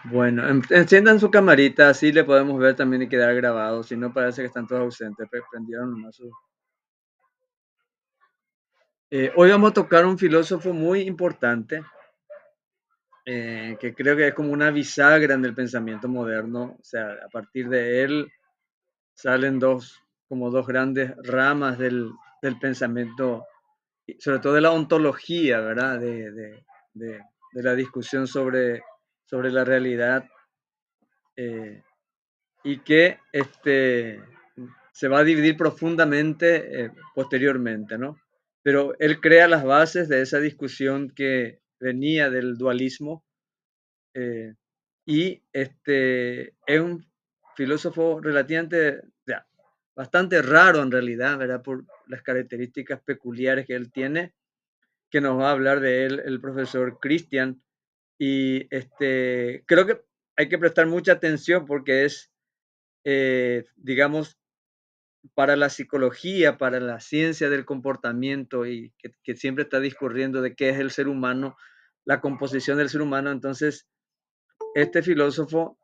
Bueno, enciendan su camarita, así le podemos ver también y quedar grabado. Si no, parece que están todos ausentes. Prendieron nomás su. Hoy vamos a tocar un filósofo muy importante, que creo que es como una bisagra en el pensamiento moderno. O sea, a partir de él salen como dos grandes ramas del pensamiento, y sobre todo de la ontología, ¿verdad? De- de la discusión sobre la realidad. eh, y que se va a dividir profundamente posteriormente, ¿no? Pero él crea las bases de esa discusión que venía del dualismo, eh, y es un filósofo relativamente, ya, bastante raro en realidad, ¿verdad? Por las características peculiares que él tiene, que nos va a hablar de él el profesor Christian. Y creo que hay que prestar mucha atención porque es, digamos, para la psicología, para la ciencia del comportamiento y que siempre está discurriendo de qué es el ser humano, la composición del ser humano. Entonces, este filósofo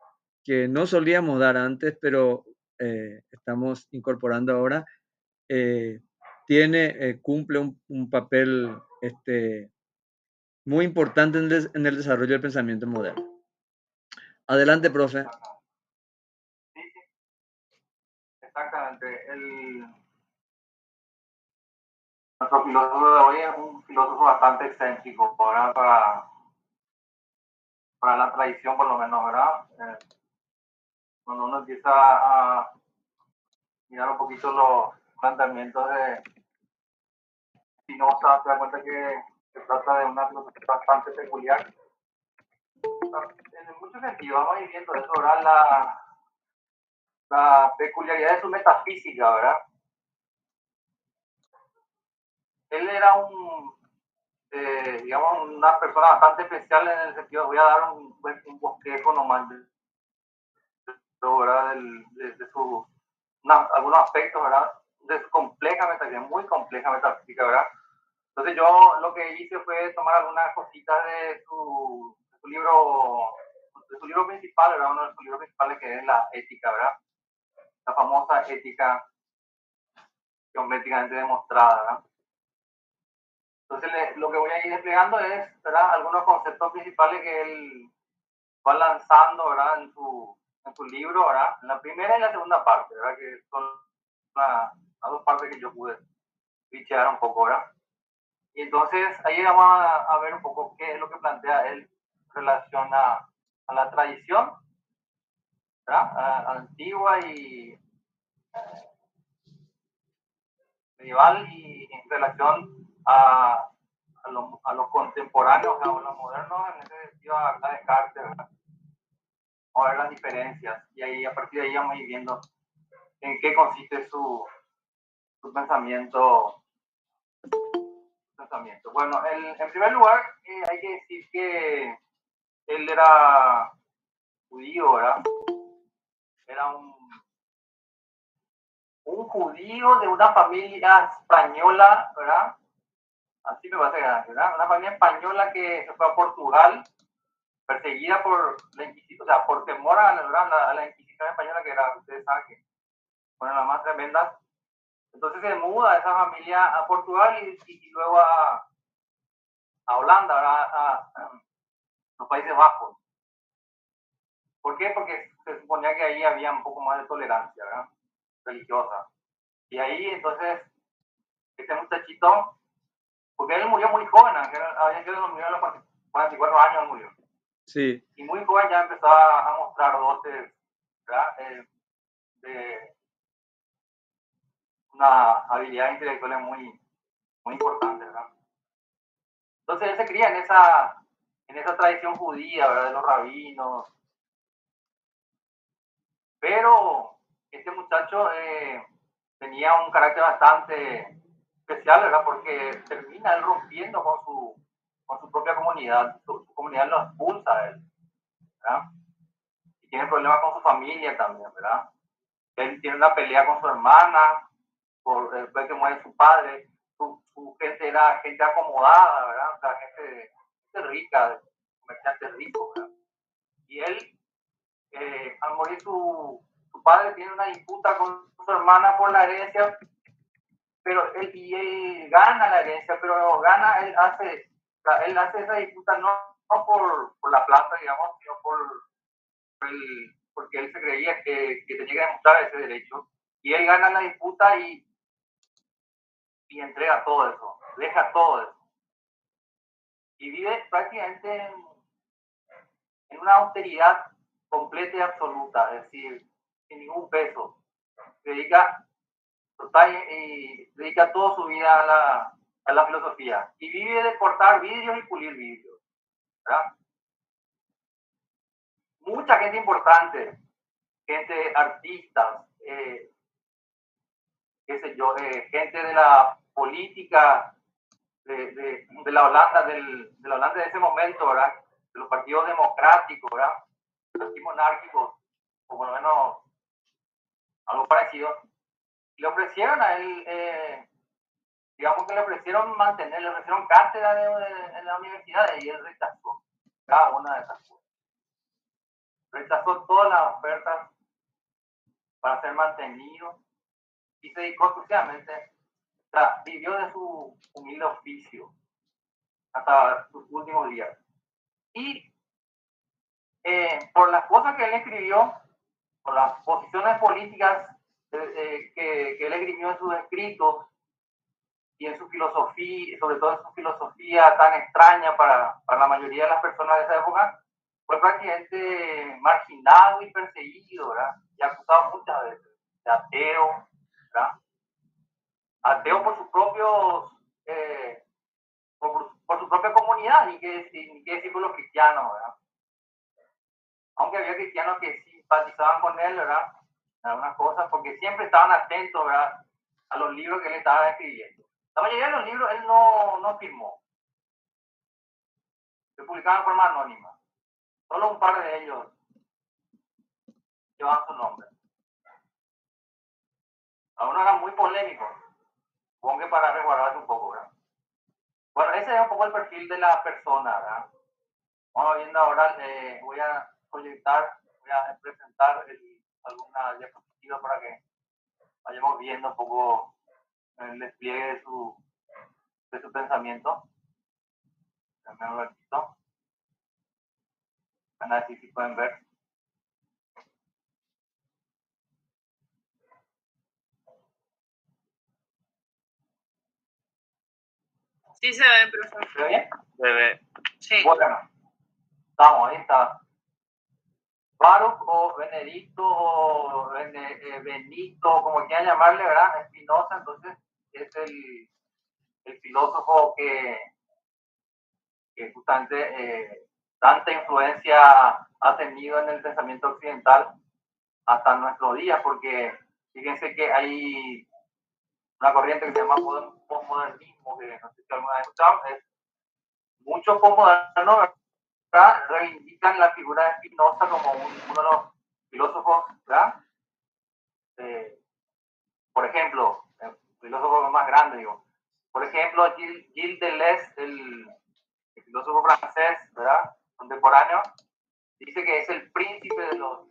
que no solíamos dar antes, pero estamos incorporando ahora, eh, cumple un papel muy importante en el desarrollo del pensamiento moderno. Adelante, profe. Sí, sí, exactamente. Nuestro filósofo de hoy es un filósofo bastante excéntrico, ¿verdad? Para la tradición, por lo menos, ¿verdad? Cuando uno empieza a mirar un poquito los planteamientos de Spinoza, se da cuenta que se trata de una filosofía bastante peculiar. En muchos sentidos, vamos a ir viendo eso, ¿verdad? La peculiaridad de su metafísica, ¿verdad? Él era digamos, una persona bastante especial en el sentido, voy a dar un bosquejo nomás ¿verdad? Algunos aspectos, ¿verdad? De su compleja metafísica, muy compleja metafísica, ¿verdad? Entonces yo lo que hice fue tomar algunas cositas de su libro principal, ¿verdad? Uno de sus libros principales que es la ética, ¿verdad? La famosa ética geométricamente demostrada, ¿verdad? Entonces lo que voy a ir desplegando es, ¿verdad? Algunos conceptos principales que él va lanzando, ¿verdad? En su libro, ¿verdad? En la primera y la segunda parte, ¿verdad? Que son las dos partes que yo pude bichear un poco, ¿verdad? Y entonces ahí vamos a ver un poco qué es lo que plantea él en relación a la tradición, ¿verdad? Antigua y medieval y en relación a los contemporáneos, a los modernos, en ese sentido a Descartes, ¿verdad? Vamos a ver las diferencias y ahí a partir de ahí vamos a ir viendo en qué consiste su pensamiento. Bueno, en primer lugar, hay que decir que él era judío, ¿verdad? Era un judío de una familia española, ¿verdad? Así me va a ser, ¿verdad? Una familia española que se fue a Portugal, perseguida por la Inquisición, o sea, por temor a la Inquisición española, que era, ustedes saben que fueron las más tremendas. Entonces se muda esa familia a Portugal y luego a Holanda, ¿verdad? A los Países Bajos. ¿Por qué? Porque se suponía que ahí había un poco más de tolerancia, ¿verdad? Religiosa. Y ahí entonces, este muchachito, porque él murió muy joven, murió a los 44 años, murió. Sí. Y muy joven ya empezó a mostrar dotes, ¿verdad? De una habilidad intelectual muy, muy importante, ¿verdad? Entonces él se cría en esa tradición judía, ¿verdad? De los rabinos. Pero este muchacho tenía un carácter bastante especial, ¿verdad? Porque termina él rompiendo con su propia comunidad. Su comunidad lo expulsa a él, ¿verdad? Y tiene problemas con su familia también, ¿verdad? Él tiene una pelea con su hermana después que muere su padre. Su gente era gente acomodada, ¿verdad? O sea, gente rica, comerciantes ricos, ¿verdad? Y él, al morir su padre, tiene una disputa con su hermana por la herencia, pero él gana la herencia, pero gana, él hace esa disputa no por la plata, digamos, sino porque él se creía que tenía que demostrar ese derecho. Y él gana la disputa y entrega todo eso, deja todo eso. Y vive prácticamente en una austeridad completa y absoluta, es decir, sin ningún peso. Dedica, total, y dedica toda su vida a la filosofía. Y vive de cortar vidrios y pulir vidrios, ¿verdad? Mucha gente importante, gente, artistas, qué sé yo, gente de la política de la Holanda, de la Holanda de ese momento, ¿verdad? De los partidos democráticos, ¿verdad? Antimonárquicos, o por lo menos algo parecido. Le ofrecieron a él, digamos que le ofrecieron mantener, le ofrecieron cátedra en la universidad y él rechazó cada una de esas cosas. Rechazó todas las ofertas para ser mantenido y se dedicó exclusivamente, o sea, vivió de su humilde oficio hasta sus últimos días. Y por las cosas que él escribió, por las posiciones políticas que él escribió en sus escritos y en su filosofía, sobre todo en su filosofía tan extraña para la mayoría de las personas de esa época, fue prácticamente marginado y perseguido, ¿verdad? Y acusado muchas veces de ateo, ¿verdad? Ateo por sus propios, por su propia comunidad, ni qué decir por los cristianos, ¿verdad? Aunque había cristianos que simpatizaban con él, ¿verdad? Algunas cosas, porque siempre estaban atentos, ¿verdad? A los libros que él estaba escribiendo. La mayoría de los libros él no firmó, se publicaban de forma anónima. Solo un par de ellos llevaban su nombre. Algunos eran muy polémicos, supongo que para resguardarse un poco, ¿verdad? Bueno, ese es un poco el perfil de la persona, ¿verdad? Vamos viendo ahora, voy a proyectar, voy a presentar alguna diapositiva para que vayamos viendo un poco el despliegue de su pensamiento. Dame un ratito. A ver si pueden ver. Sí se ve, profesor. ¿Se ve bien? Se ve. Sí. Bueno, estamos, ahí está. Baruch o Benedicto o Benito, como quieran llamarle, ¿verdad? Spinoza, entonces es el filósofo que justamente tanta influencia ha tenido en el pensamiento occidental hasta nuestros días, porque fíjense que hay una corriente que se llama postmodernismo, que no sé si alguna vez escucharon, es muchos postmodernos reivindican la figura de Spinoza como uno de los filósofos, ¿verdad? Por ejemplo, el filósofo más grande, digo. Por ejemplo, Gilles Deleuze, el filósofo francés, ¿verdad? Contemporáneo, dice que es el príncipe de los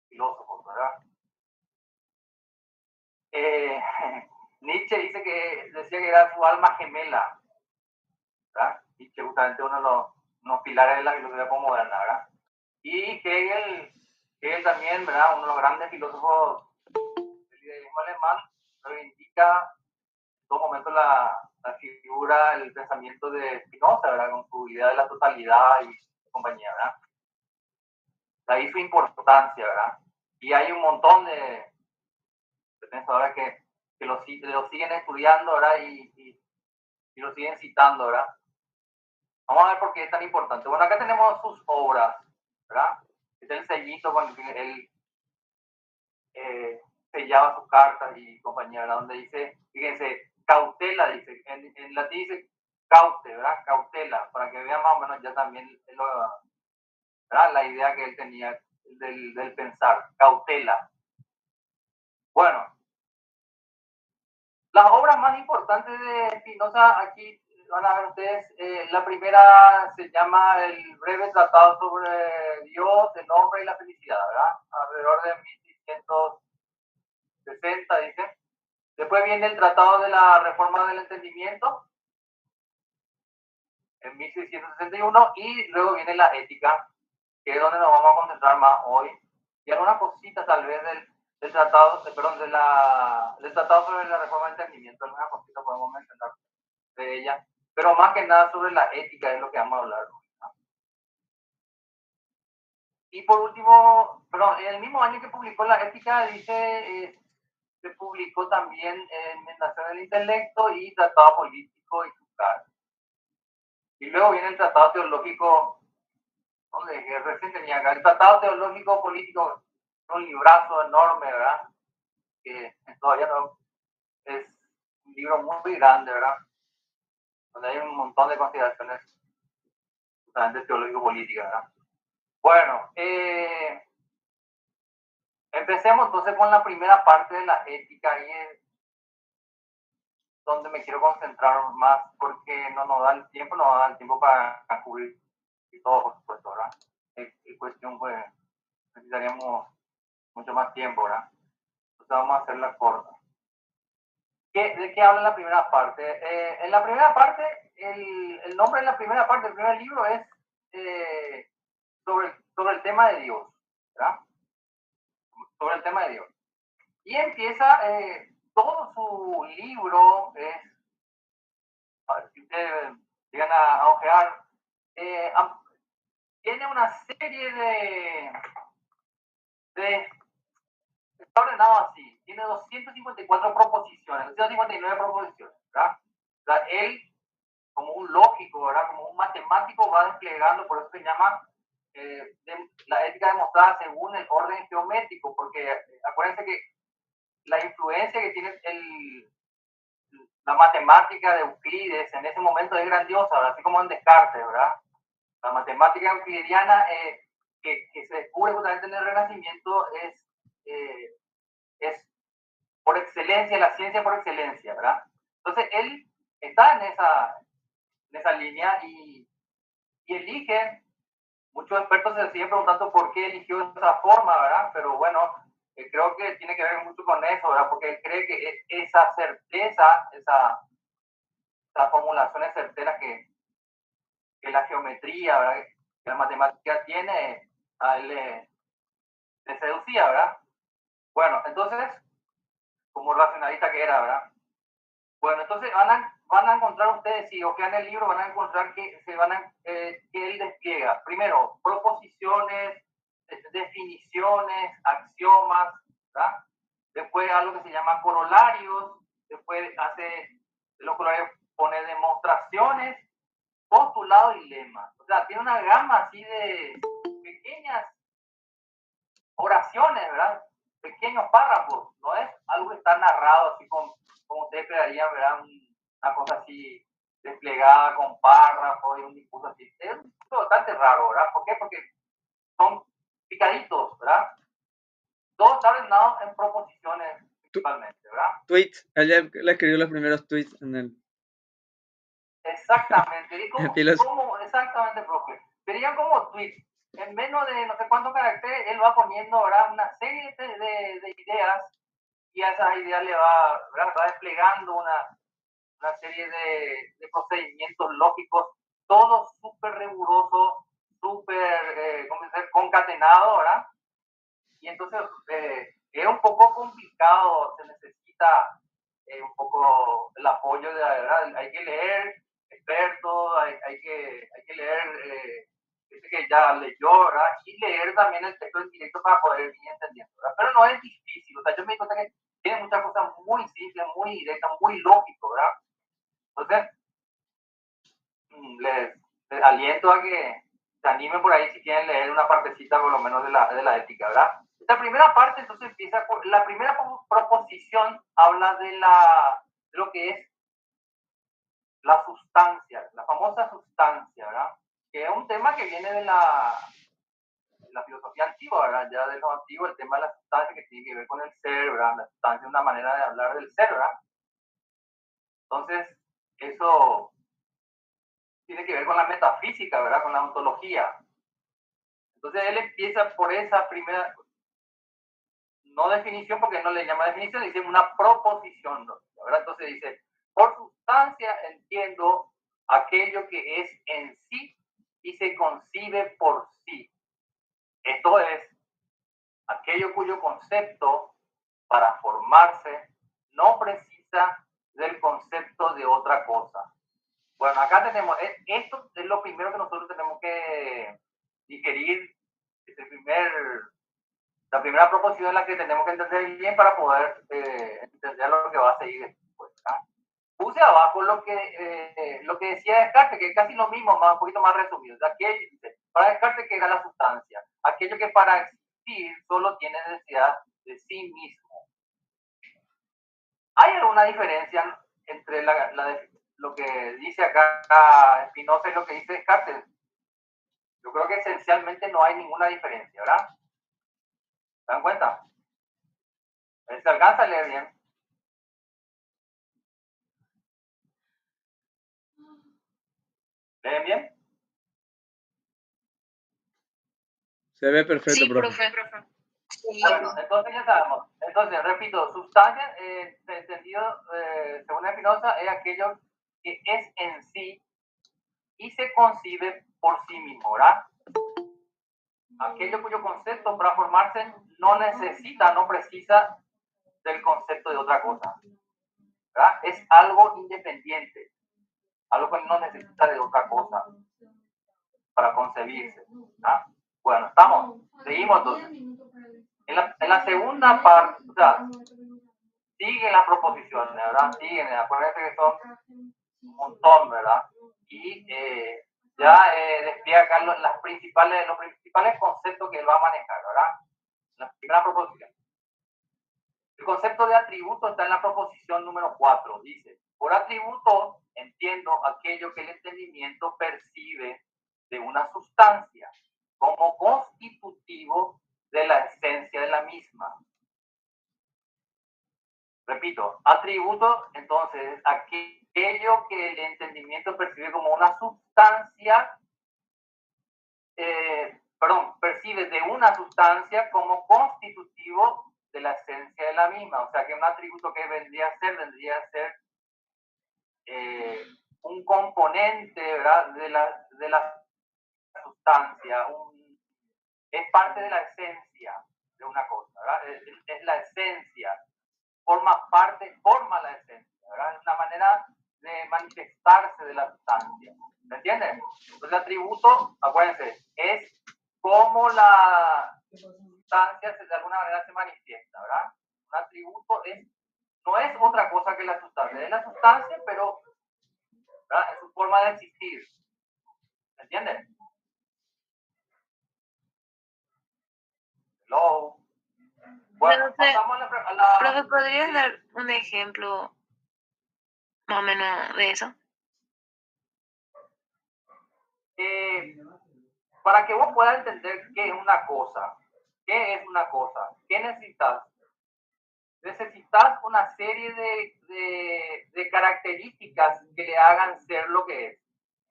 filósofos, ¿verdad? Nietzsche decía que era su alma gemela, ¿verdad? Nietzsche justamente uno de los pilares de la filosofía moderna, ¿verdad? Y Hegel también, ¿verdad? Uno de los grandes filósofos del idealismo alemán, reivindica en todo momento la figura, el pensamiento de Spinoza, ¿verdad? Con su idea de la totalidad y compañía, ¿verdad? De ahí su importancia, ¿verdad? Y hay un montón de pensadores que lo siguen estudiando, ¿verdad? Y lo siguen citando, ¿verdad? Vamos a ver por qué es tan importante. Bueno, acá tenemos sus obras, ¿verdad? Este es el sellito con el que él sellaba sus cartas y compañía, ¿verdad? Donde dice, fíjense, cautela, dice, en latín dice caute, ¿verdad? Cautela, para que vean más o menos ya también ¿verdad? La idea que él tenía del pensar, cautela. Bueno, las obras más importantes de Spinoza, aquí van a ver ustedes, la primera se llama el breve tratado sobre Dios, el hombre y la felicidad, ¿verdad? Alrededor de 1660, dice. Después viene el Tratado de la Reforma del Entendimiento, en 1661, y luego viene la Ética, que es donde nos vamos a concentrar más hoy. Y algunas cositas tal vez del tratado, perdón, del tratado sobre la reforma del entendimiento, algunas cositas podemos mencionar de ella, pero más que nada sobre la ética es lo que vamos a hablar hoy, ¿no? Y por último, perdón, en el mismo año que publicó la ética, dice, se publicó también Enmendación del Intelecto y Tratado Político y Fiscal. Y luego viene el Tratado Teológico, donde recién tenía acá, el Tratado Teológico Político, un librazo enorme, ¿verdad? Que todavía no es un libro muy grande, ¿verdad? Donde hay un montón de consideraciones justamente teológico-políticas, ¿verdad? Bueno, empecemos entonces con la primera parte de la ética y es donde me quiero concentrar más porque no nos da el tiempo, no nos da el tiempo para cubrir todo, por supuesto, ¿verdad? Es cuestión, pues, necesitaríamos mucho más tiempo, ¿verdad? Entonces vamos a hacerla corta. ¿De qué habla la primera parte? En la primera parte, el nombre de la primera parte del primer libro es sobre el tema de Dios, ¿verdad? Sobre el tema de Dios. Y empieza, todo su libro es, a ver, si ustedes llegan a ojear, tiene una serie está ordenado así, tiene 254 proposiciones, 259 proposiciones, ¿verdad? O sea, él, como un lógico, ¿verdad? Como un matemático, va desplegando, por eso se llama la ética demostrada según el orden geométrico, porque acuérdense que la influencia que tiene la matemática de Euclides en ese momento es grandiosa, ¿verdad? Así como en Descartes, ¿verdad? La matemática euclidiana que se descubre justamente en el Renacimiento es por excelencia, la ciencia por excelencia, ¿verdad? Entonces él está en esa línea y elige, muchos expertos se siguen preguntando por qué eligió esa forma, ¿verdad? Pero bueno, creo que tiene que ver mucho con eso, ¿verdad? Porque él cree que esa certeza, esa formulaciones certeras que la geometría, ¿verdad? Que la matemática tiene, a él le seducía, ¿verdad? Bueno, entonces, como racionalista que era, ¿verdad? Bueno, entonces van a encontrar ustedes, si ojean el libro, van a encontrar que, que él despliega, primero, proposiciones, definiciones, axiomas, ¿verdad? Después algo que se llama corolarios, después hace, los corolarios pone demostraciones, postulado y lema. O sea, tiene una gama así de pequeñas oraciones, ¿verdad? Pequeños párrafos. No es algo que está narrado así como ustedes crearían, ¿verdad? Una cosa así desplegada con párrafos y un discurso así. Es bastante raro, ¿verdad? ¿Por qué? Porque son picaditos, ¿verdad? Todo está ordenado en proposiciones principalmente, ¿verdad? Tweets. Él le escribió los primeros tweets en el. Exactamente. ¿Y cómo exactamente, profe? Serían como tweets. En menos de no sé cuántos caracteres, él va poniendo, ¿verdad? Una serie de ideas y a esas ideas le va desplegando una serie de procedimientos lógicos, todo súper riguroso, súper concatenado, ¿verdad? Y entonces es un poco complicado, se necesita un poco el apoyo de la verdad, hay que leer expertos, hay que leer gente que ya leyó, ¿verdad? Y leer también el texto en directo para poder ir entendiendo, ¿verdad? Pero no es difícil, o sea, yo me di cuenta que tiene muchas cosas muy simples, muy directas, muy lógico, ¿verdad? Entonces, les aliento a que se animen por ahí si quieren leer una partecita por lo menos de la ética, ¿verdad? Esta primera parte entonces empieza por, la primera proposición habla de lo que es la sustancia, la famosa sustancia, ¿verdad? Que es un tema que viene de la filosofía antigua, ¿verdad? Ya de lo antiguo, el tema de la sustancia que tiene que ver con el ser, ¿verdad? La sustancia es una manera de hablar del ser, ¿verdad? Entonces, eso tiene que ver con la metafísica, ¿verdad? Con la ontología. Entonces él empieza por esa primera, no definición, porque no le llama definición, dice una proposición, ¿no? ¿Verdad? Entonces dice, por sustancia entiendo aquello que es en sí y se concibe por sí. Esto es aquello cuyo concepto para formarse no precisa del concepto de otra cosa. Bueno, acá tenemos, esto es lo primero que nosotros tenemos que digerir, es la primera proposición en la que tenemos que entender bien para poder entender lo que va a seguir después. ¿Ah? Puse abajo lo que decía Descartes, que es casi lo mismo, un poquito más resumido. Para Descartes, ¿qué era la sustancia? Aquello que para existir solo tiene necesidad de sí mismo. ¿Hay alguna diferencia entre lo que dice acá Spinoza y lo que dice Descartes? Yo creo que esencialmente no hay ninguna diferencia, ¿verdad? ¿Se dan cuenta? ¿Se alcanza a leer bien? ¿Leen bien? Se ve perfecto, Sí, profe. profe. Sí. Bueno, entonces ya sabemos. Entonces, repito, sustancia, entendido según Spinoza, es aquello que es en sí y se concibe por sí mismo, ¿verdad? Aquello cuyo concepto para formarse no necesita, no precisa del concepto de otra cosa, ¿verdad? Es algo independiente, algo que no necesita de otra cosa para concebirse, ¿verdad? Bueno, seguimos entonces. En la segunda parte, o sea, siguen las proposiciones, ¿verdad? Siguen, acuérdense que son un montón, ¿verdad? Y ya despliega acá los principales conceptos que él va a manejar, ¿verdad? La primera proposición. El concepto de atributo está en la proposición número 4. Dice, por atributo entiendo aquello que el entendimiento percibe de una sustancia como constitutivo de la esencia de la misma. Repito, atributo, entonces, aquello que el entendimiento percibe como una sustancia, percibe de una sustancia como constitutivo de la esencia de la misma. O sea, que un atributo que vendría a ser un componente, ¿verdad?, de la sustancia, es parte de la esencia de una cosa, ¿verdad? Es la esencia. Forma la esencia, ¿verdad? Es una manera de manifestarse de la sustancia. ¿Me entienden? Entonces, el atributo, acuérdense, es como la sustancia de alguna manera se manifiesta, ¿verdad? Un atributo no es otra cosa que la sustancia. Es la sustancia, pero ¿verdad?, es su forma de existir. ¿Me entienden? Hello. Bueno, pasamos a la... Profe, ¿podrías dar un ejemplo más o menos de eso? Para que vos puedas entender qué es una cosa, qué necesitas. Necesitas una serie de características que le hagan ser lo que es,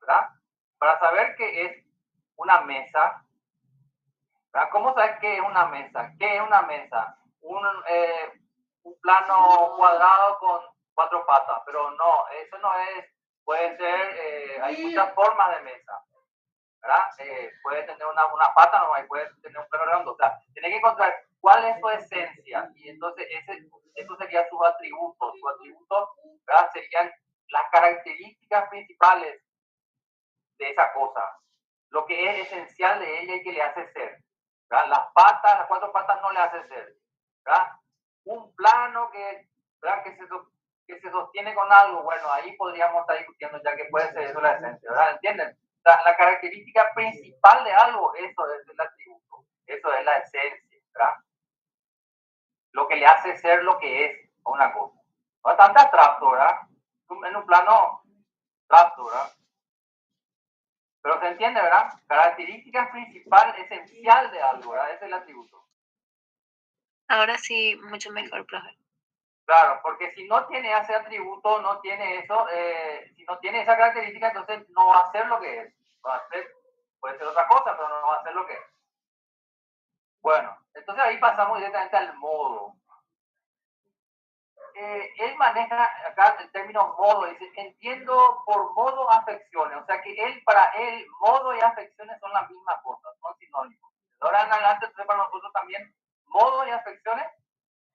¿verdad? Para saber qué es una mesa, ¿verdad? ¿Cómo sabes qué es una mesa? ¿Qué es una mesa? Un plano cuadrado con 4 patas, pero no, eso no es, puede ser, hay muchas formas de mesa, ¿verdad? Puede tener una pata, no, puede tener un plano redondo, o sea, tiene que encontrar cuál es su esencia, y entonces eso sería sus atributos, ¿verdad?, serían las características principales de esa cosa, lo que es esencial de ella y que le hace ser, ¿verdad? Las 4 patas no le hace ser, ¿verdad? Un plano ¿verdad?, que se sostiene con algo, bueno, ahí podríamos estar discutiendo ya que puede ser eso la esencia, ¿verdad? ¿Entienden? La característica principal de algo, eso es el atributo, eso es la esencia, ¿verdad? Lo que le hace ser lo que es a una cosa. Bastante abstracto, ¿verdad? En un plano abstracto, ¿verdad? Pero se entiende, ¿verdad? Característica principal, esencial de algo, ¿verdad? Ese es el atributo. Ahora sí, mucho mejor, profe. Claro, porque si no tiene ese atributo, no tiene eso, si no tiene esa característica, entonces no va a ser lo que es. Va a ser, puede ser otra cosa, pero no va a ser lo que es. Bueno, entonces ahí pasamos directamente al modo. Él maneja acá el término modo, dice, entiendo por modo afecciones, o sea que para él, modo y afecciones son la misma cosa, son sinónimos. Ahora en adelante, entonces para nosotros también, modo y afecciones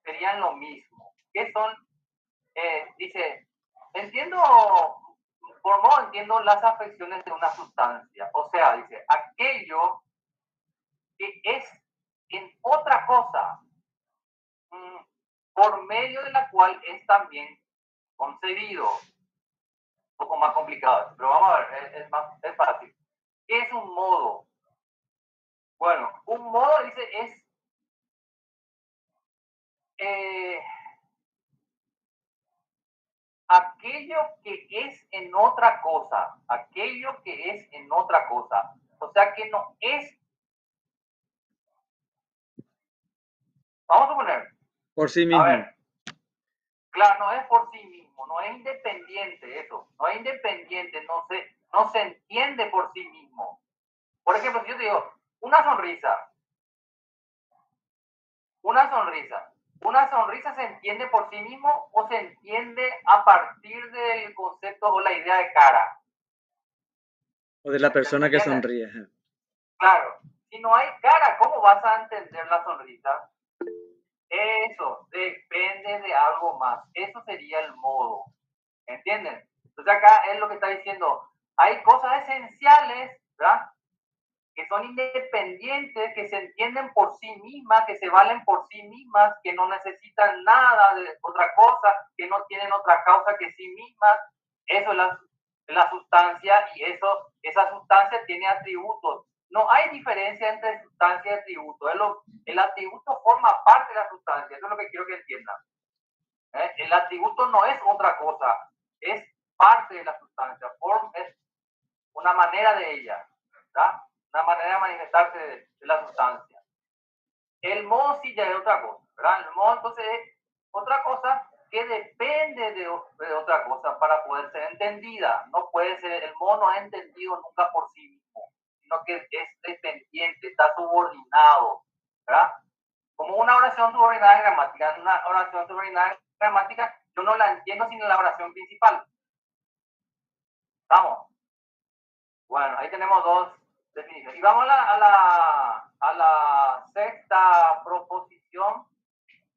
serían lo mismo. ¿Qué son? Dice, entiendo, por modo entiendo las afecciones de una sustancia, o sea, dice, aquello que es en otra cosa, por medio de la cual es también concebido. Un poco más complicado, pero vamos a ver, es fácil. ¿Qué es un modo? Bueno, un modo, dice, es aquello que es en otra cosa, aquello que es en otra cosa. O sea que no es, vamos a poner, Por sí a mismo. ver, claro, no es por sí mismo, no es independiente eso, no es independiente, no se entiende por sí mismo. Por ejemplo, si yo te digo, una sonrisa, una sonrisa. ¿Una sonrisa se entiende por sí mismo o se entiende a partir del concepto o la idea de cara? O de la persona que ¿Entiendes? sonríe. Claro. Si no hay cara, ¿cómo vas a entender la sonrisa? Eso depende de algo más. Eso sería el modo. ¿Entienden? Entonces acá es lo que está diciendo. Hay cosas esenciales, ¿verdad? Que son independientes, que se entienden por sí mismas, que se valen por sí mismas, que no necesitan nada de otra cosa, que no tienen otra causa que sí mismas. Eso es la sustancia y esa sustancia tiene atributos. No hay diferencia entre sustancia y atributo. El atributo forma parte de la sustancia. Eso es lo que quiero que entiendan. El atributo no es otra cosa, es parte de la sustancia, es una manera de ella, ¿verdad? Una manera de manifestarse de la sustancia. El modo sí ya es otra cosa, ¿verdad? El modo entonces es otra cosa que depende de otra cosa para poder ser entendida. No puede ser, el modo no es entendido nunca por sí mismo, sino que es dependiente, está subordinado, ¿verdad? Como una oración subordinada en gramática. En una oración subordinada en gramática, yo no la entiendo sin la oración principal. ¿Estamos? Bueno, ahí tenemos dos definiciones. Y vamos a la sexta proposición,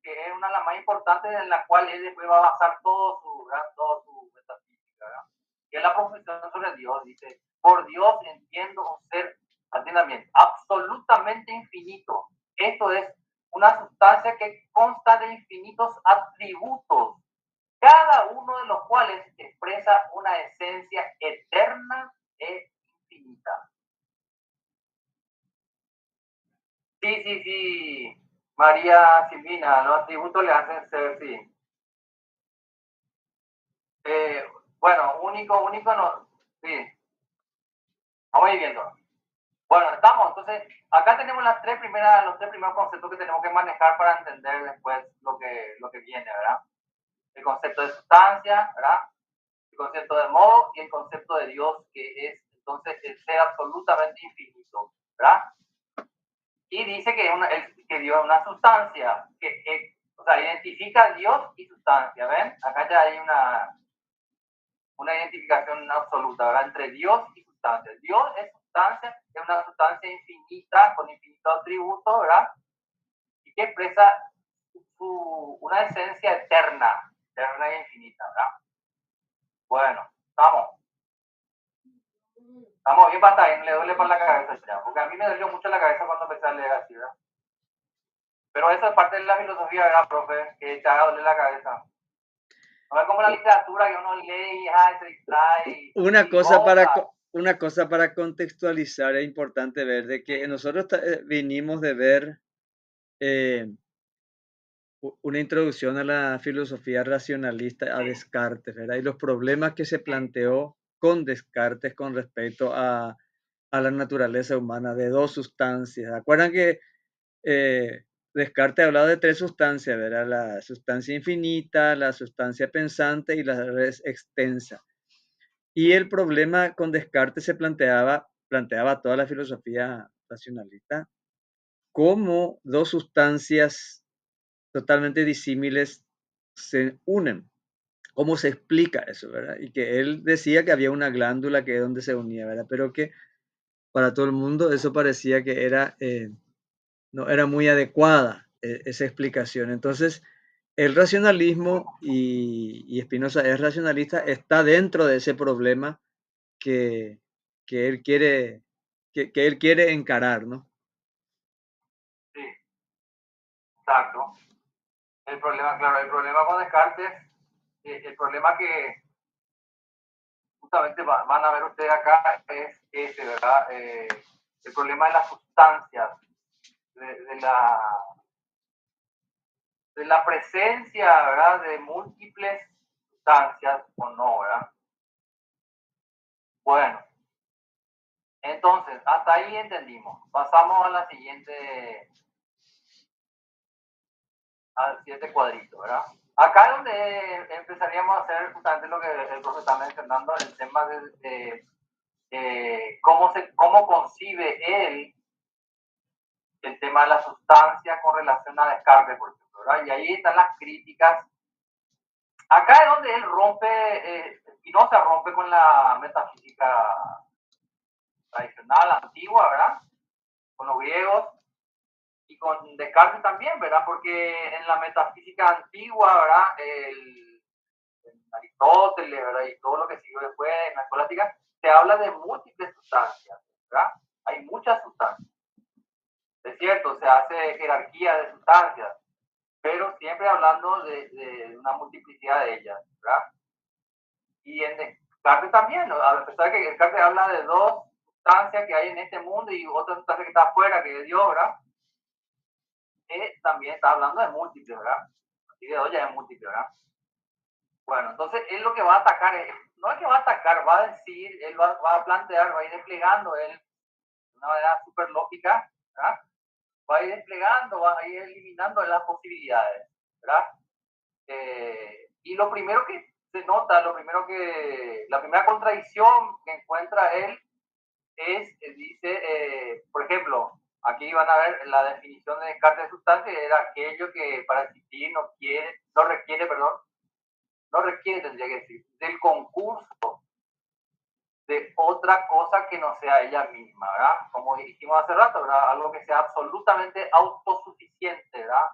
que es una de las más importantes en la cual él después va a basar todo su metafísica, ¿verdad? Que es la proposición sobre Dios. Dice, por Dios entiendo un ser, atiéndame, absolutamente infinito. Esto es una sustancia que consta de infinitos atributos, cada uno de los cuales expresa una esencia eterna e infinita. Sí, sí, sí, María Silvina, los atributos le hacen ser, sí. Bueno, único no, sí, vamos a ir viendo. Bueno, estamos, entonces, acá tenemos los tres primeros conceptos que tenemos que manejar para entender después lo que viene, ¿verdad? El concepto de sustancia, ¿verdad? El concepto de modo y el concepto de Dios, que es entonces el ser absolutamente infinito, ¿verdad? Y dice que Dios es una sustancia, o sea, identifica a Dios y sustancia, ¿ven? Acá ya hay una identificación absoluta, ¿verdad? Entre Dios y sustancia. Dios es sustancia, es una sustancia infinita, con infinitos atributos, ¿verdad? Y que expresa una esencia eterna e infinita, ¿verdad? Bueno, estamos bien para ahí, no le duele para la cabeza ya, porque a mí me dolió mucho la cabeza cuando empecé a leer así, ¿verdad? Pero eso es parte de la filosofía, ¿verdad, profe? Que te haga doler la cabeza. No es como la literatura que uno lee y se distrae y goza. Una cosa para contextualizar es importante ver de que nosotros vinimos de ver una introducción a la filosofía racionalista a Descartes, ¿verdad? Y los problemas que se planteó con Descartes con respecto a la naturaleza humana de dos sustancias. ¿Se acuerdan que Descartes hablaba de tres sustancias, ¿verdad? La sustancia infinita, la sustancia pensante y la res extensa. Y el problema con Descartes planteaba toda la filosofía racionalista, cómo dos sustancias totalmente disímiles se unen. ¿Cómo se explica eso, verdad? Y que él decía que había una glándula que es donde se unía, ¿verdad? Pero que para todo el mundo eso parecía que no era muy adecuada esa explicación. Entonces, el racionalismo, y Spinoza es racionalista, está dentro de ese problema que, que él quiere, que él quiere encarar, ¿no? Sí, exacto. El problema, claro, el problema con Descartes, el problema que justamente van a ver ustedes acá es este, ¿verdad? El problema de las sustancias, de la presencia, ¿verdad? De múltiples sustancias o no, ¿verdad? Bueno, entonces, hasta ahí entendimos. Pasamos a al siguiente cuadrito, ¿verdad? Acá es donde empezaríamos a hacer justamente lo que el profesor está mencionando, el tema de cómo concibe él el tema de la sustancia con relación a Descartes, por ejemplo, ¿verdad? Y ahí están las críticas. Acá es donde él rompe, Spinoza rompe con la metafísica tradicional, antigua, ¿verdad? Con los griegos y con Descartes también, ¿verdad? Porque en la metafísica antigua, ¿verdad? Aristóteles, ¿verdad? Y todo lo que siguió después en la escolástica, se habla de múltiples sustancias, ¿verdad? Hay muchas sustancias. Es cierto, se hace jerarquía de sustancias, pero siempre hablando de una multiplicidad de ellas, ¿verdad? Y en Descartes también, ¿no? A pesar de que Descartes habla de dos sustancias que hay en este mundo y otra sustancia que está afuera, que es Dios, ¿verdad? También está hablando de múltiples, ¿verdad? Así de dos ya es múltiple, ¿verdad? Bueno, entonces él lo que va a atacar, no es que va a atacar, va a decir, él va a plantear, va a ir desplegando él de una manera súper lógica, ¿verdad? Va a ir desplegando, va a ir eliminando las posibilidades, ¿verdad? Y lo primero que se nota, la primera contradicción que encuentra él es, dice, por ejemplo, aquí van a ver la definición de Descartes de sustancia, era aquello que para existir no requiere, tendría que decir, del concurso de otra cosa que no sea ella misma, ¿verdad? Como dijimos hace rato, ¿verdad? Algo que sea absolutamente autosuficiente, ¿verdad?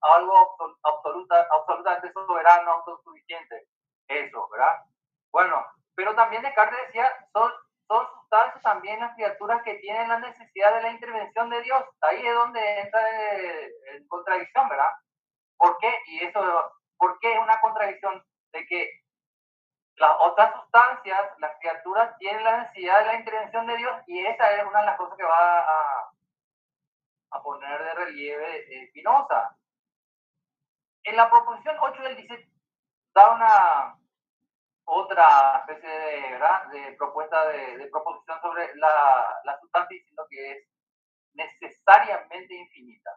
Algo absolutamente soberano, autosuficiente. Eso, ¿verdad? Bueno, pero también Descartes decía, son sustancias también las criaturas que tienen la necesidad de la intervención de Dios. Ahí es donde entra en contradicción, ¿verdad? ¿Por qué? ¿Por qué es una contradicción? De que las otras sustancias, las criaturas tienen la necesidad de la intervención de Dios y esa es una de las cosas que va a poner de relieve Spinoza. En la proposición 8 él dice, da una otra especie de, ¿verdad? De propuesta de proposición sobre la sustancia diciendo que es necesariamente infinita.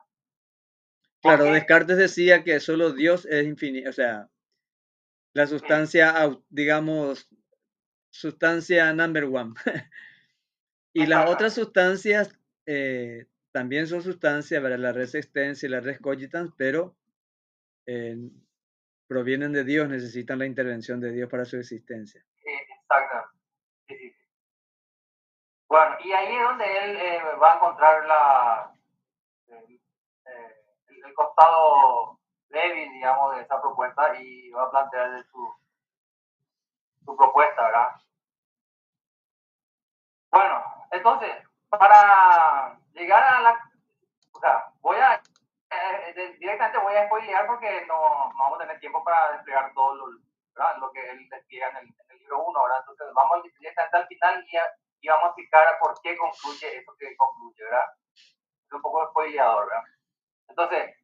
Claro, Descartes decía que solo Dios es infinito, o sea, la sustancia, digamos, sustancia number one. Y las otras sustancias también son sustancias, ¿verdad? La res extensa y la res cogitans, pero eh, provienen de Dios, necesitan la intervención de Dios para su existencia. Exactamente. Sí, sí, sí. Bueno, y ahí es donde él va a encontrar el costado débil, digamos, de esa propuesta y va a plantear su propuesta, ¿verdad? Bueno, entonces, para llegar a o sea, directamente voy a spoilear porque no vamos a tener tiempo para desplegar todo lo que él despliega en el libro 1, ¿verdad? Entonces, vamos directamente al final y vamos a explicar por qué concluye eso que concluye, ¿verdad? Es un poco spoileador, ¿verdad? Entonces,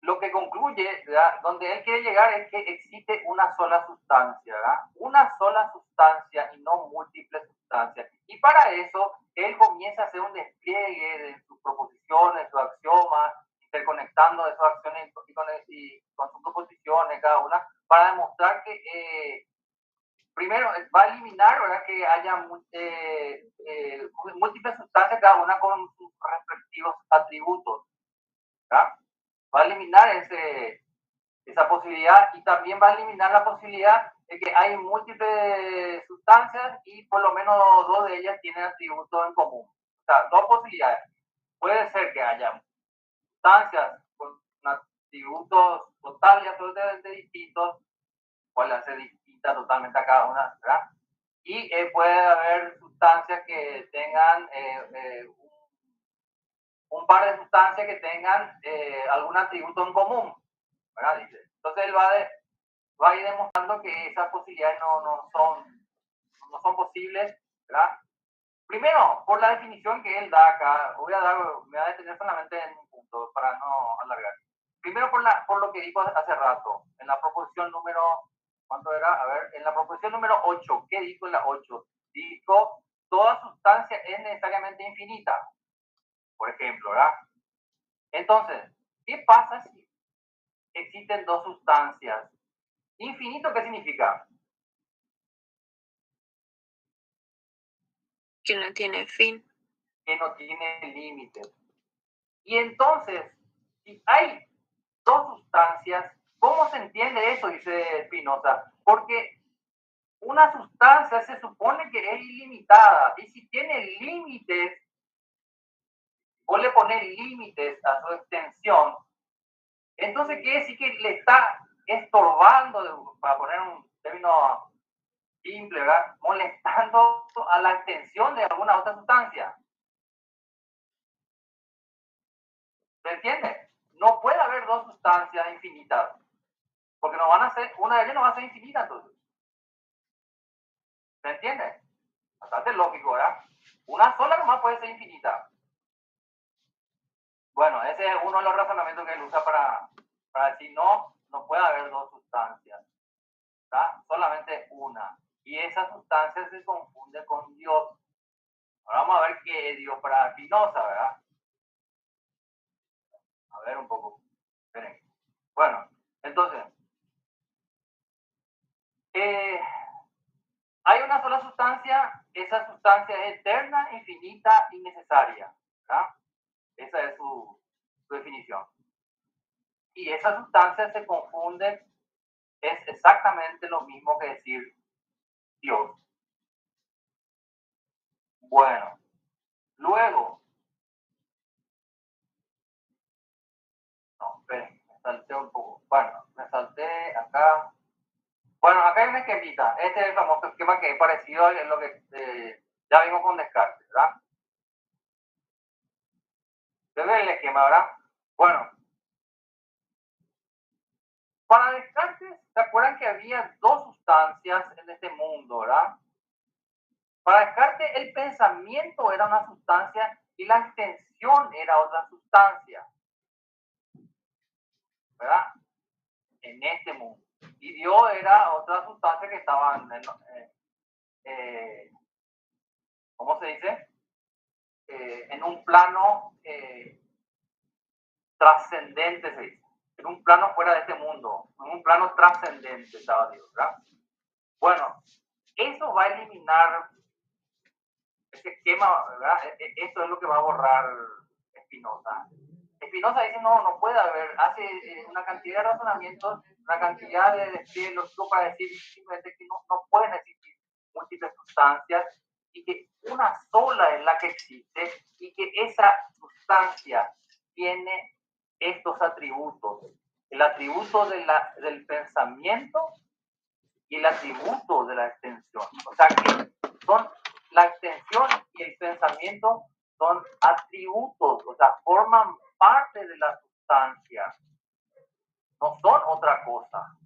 lo que concluye, ¿verdad? Donde él quiere llegar es que existe una sola sustancia, ¿verdad? Una sola sustancia y no múltiples sustancias. Y para eso, él comienza a hacer un despliegue de sus proposiciones, sus axiomas, interconectando esas acciones y con sus proposiciones, cada una, para demostrar que, primero, va a eliminar, ¿verdad? Que haya múltiples sustancias, cada una con sus respectivos atributos. ¿verdad? Va a eliminar esa posibilidad y también va a eliminar la posibilidad de que hay múltiples sustancias y por lo menos dos de ellas tienen atributos en común. O sea, dos posibilidades. Puede ser que haya sustancias con atributos totales y absolutamente distintos, cual hace distinta totalmente a cada una, ¿verdad? Y puede haber sustancias que tengan un par de sustancias que tengan algún atributo en común, ¿verdad? Dice. Entonces él va a ir demostrando que esas posibilidades no son posibles, ¿verdad? Primero, por la definición que él da acá, me voy a detener solamente en un punto para no alargar. Primero por lo que dijo hace rato, en la proposición número, ¿cuánto era? A ver, en la proposición número 8, ¿qué dijo en la 8? Dijo, toda sustancia es necesariamente infinita, por ejemplo, ¿verdad? Entonces, ¿qué pasa si existen dos sustancias? ¿Infinito qué significa? Que no tiene fin. Que no tiene límites. Y entonces, si hay dos sustancias, ¿cómo se entiende eso? Dice Spinoza. Porque una sustancia se supone que es ilimitada y si tiene límites, vos le pones límites a su extensión, entonces quiere decir que le está estorbando, para poner un término simple, ¿verdad? Molestando a la extensión de alguna otra sustancia. ¿Se entiende? No puede haber dos sustancias infinitas, porque no van a ser, una de ellas no va a ser infinita entonces. ¿Se entiende? Bastante lógico, ¿verdad? Una sola nomás puede ser infinita. Bueno, ese es uno de los razonamientos que él usa para decir no puede haber dos sustancias, ¿verdad? Solamente una. Y esa sustancia se confunde con Dios. Ahora vamos a ver qué es Dios para Spinoza, ¿verdad? A ver un poco. Esperen. Bueno, entonces, hay una sola sustancia, esa sustancia es eterna, infinita y necesaria, ¿verdad? Esa es su definición. Y esas sustancias se confunden, es exactamente lo mismo que decir Dios. Bueno, luego, no, esperen, me salté un poco. Bueno, me salté acá. Bueno, acá hay un esquemita. Este es el famoso esquema que es parecido a lo que ya vimos con Descartes, ¿verdad? ¿Ves el esquema, verdad? Bueno, para Descartes, ¿se acuerdan que había dos sustancias en este mundo, verdad? Para Descartes, el pensamiento era una sustancia y la extensión era otra sustancia, ¿verdad? En este mundo. Y Dios era otra sustancia que estaba ¿cómo se dice? En un plano trascendente, se dice. En un plano fuera de este mundo, en un plano trascendente estaba Dios, ¿verdad? Bueno, eso va a eliminar ese esquema, ¿verdad? Esto es lo que va a borrar Spinoza. Spinoza dice, no puede haber, hace una cantidad de razonamientos, una cantidad de despliegues para decir simplemente que no pueden existir múltiples sustancias y que una sola es la que existe y que esa sustancia tiene estos atributos. El atributo del pensamiento y el atributo de la extensión. O sea que son la extensión y el pensamiento son atributos, o sea, forman parte de la sustancia, no son otra cosa.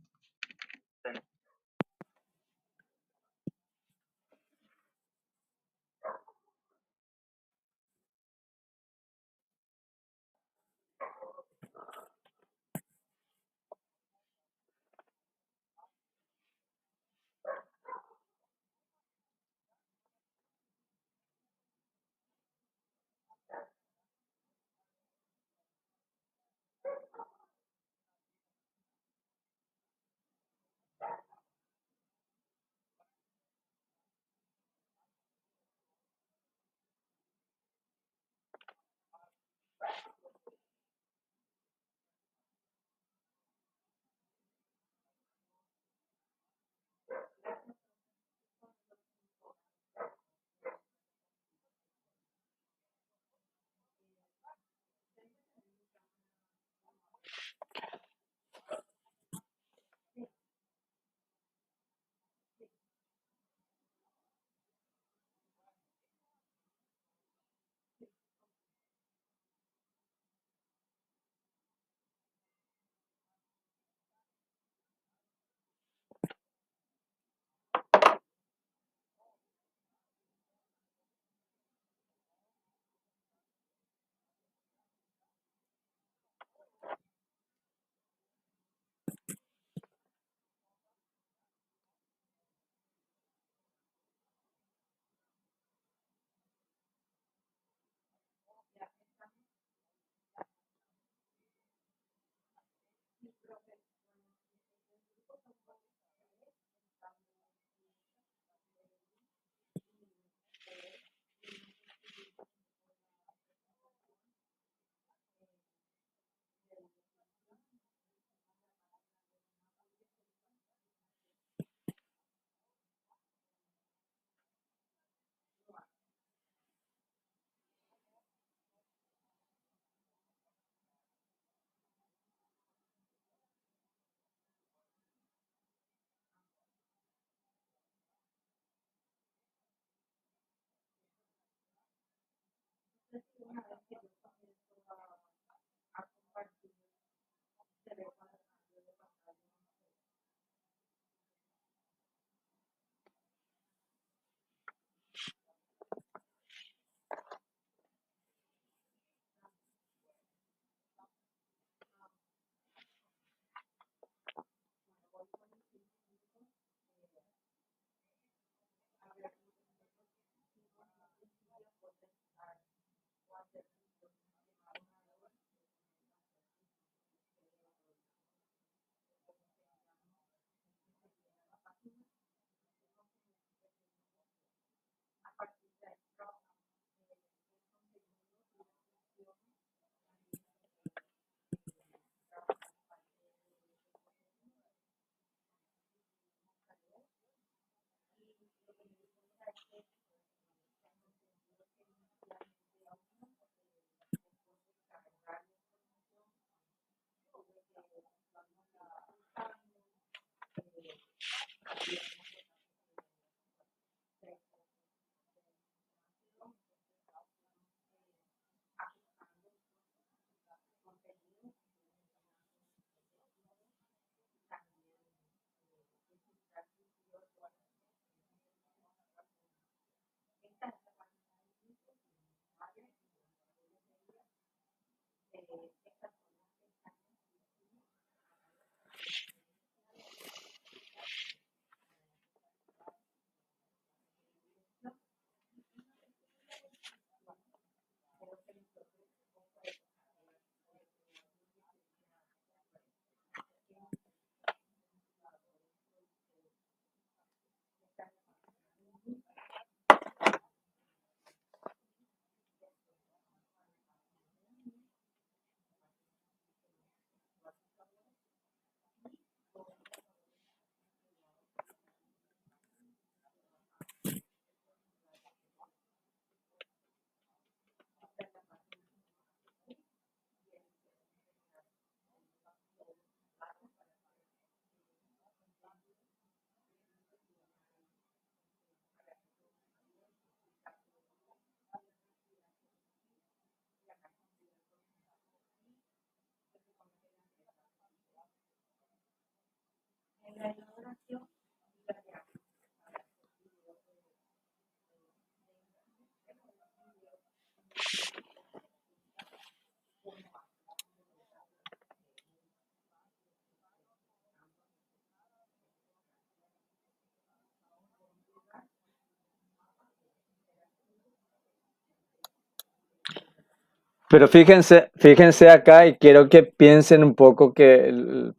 Pero fíjense acá y quiero que piensen un poco que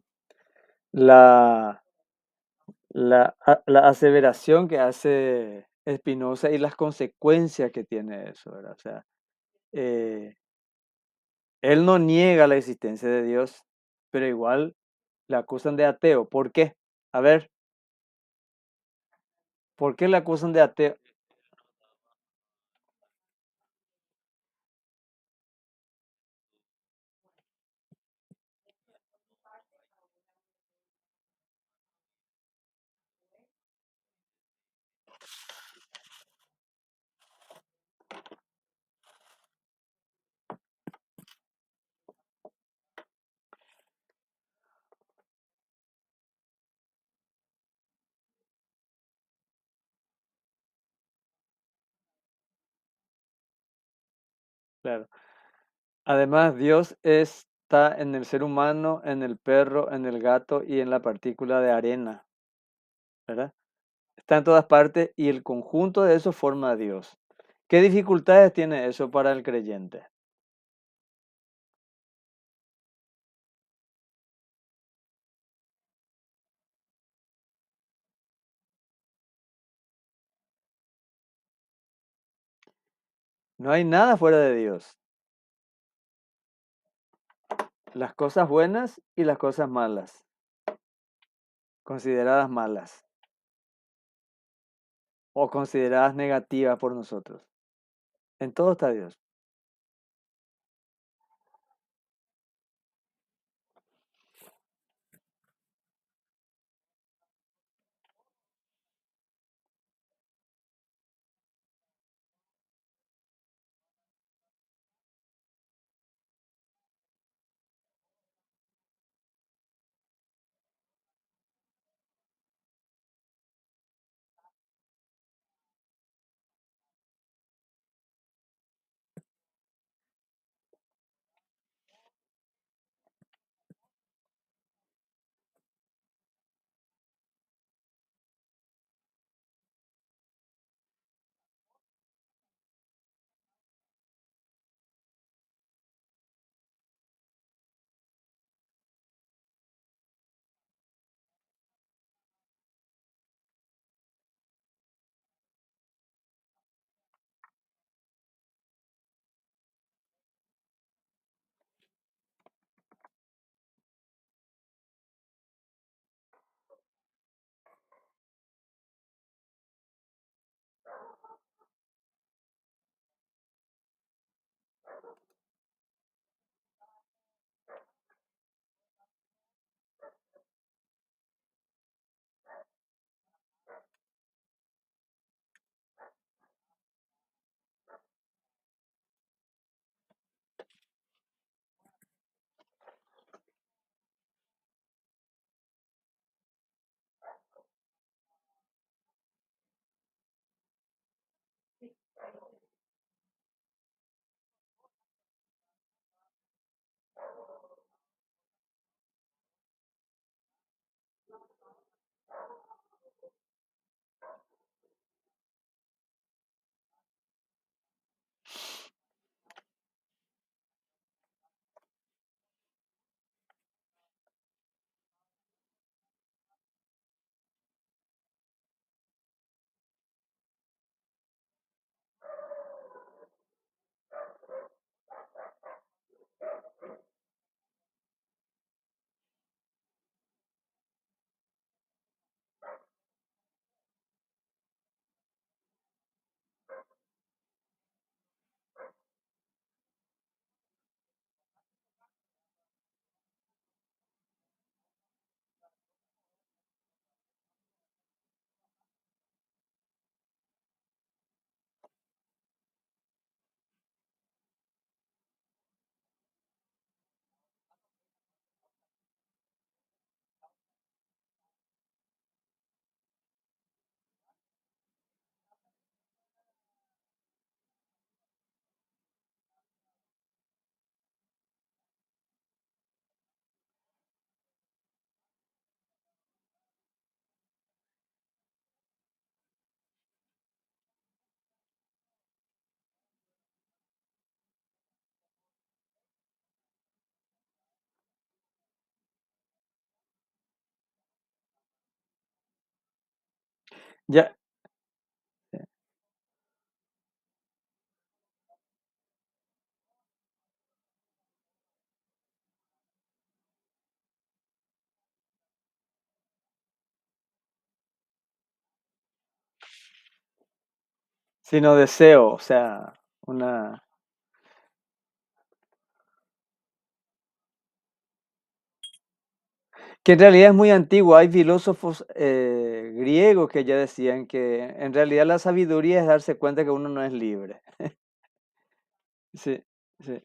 la, la aseveración que hace Spinoza y las consecuencias que tiene eso, ¿verdad? O sea, eh, él no niega la existencia de Dios, pero igual le acusan de ateo. ¿Por qué? A ver, ¿por qué le acusan de ateo? Claro. Además, Dios está en el ser humano, en el perro, en el gato y en la partícula de arena, ¿verdad? Está en todas partes y el conjunto de eso forma a Dios. ¿Qué dificultades tiene eso para el creyente? No hay nada fuera de Dios. Las cosas buenas y las cosas malas, consideradas malas o consideradas negativas por nosotros. En todo está Dios. Ya, sino deseo, o sea, una... Que en realidad es muy antiguo. Hay filósofos griegos que ya decían que en realidad la sabiduría es darse cuenta que uno no es libre. Sí, sí.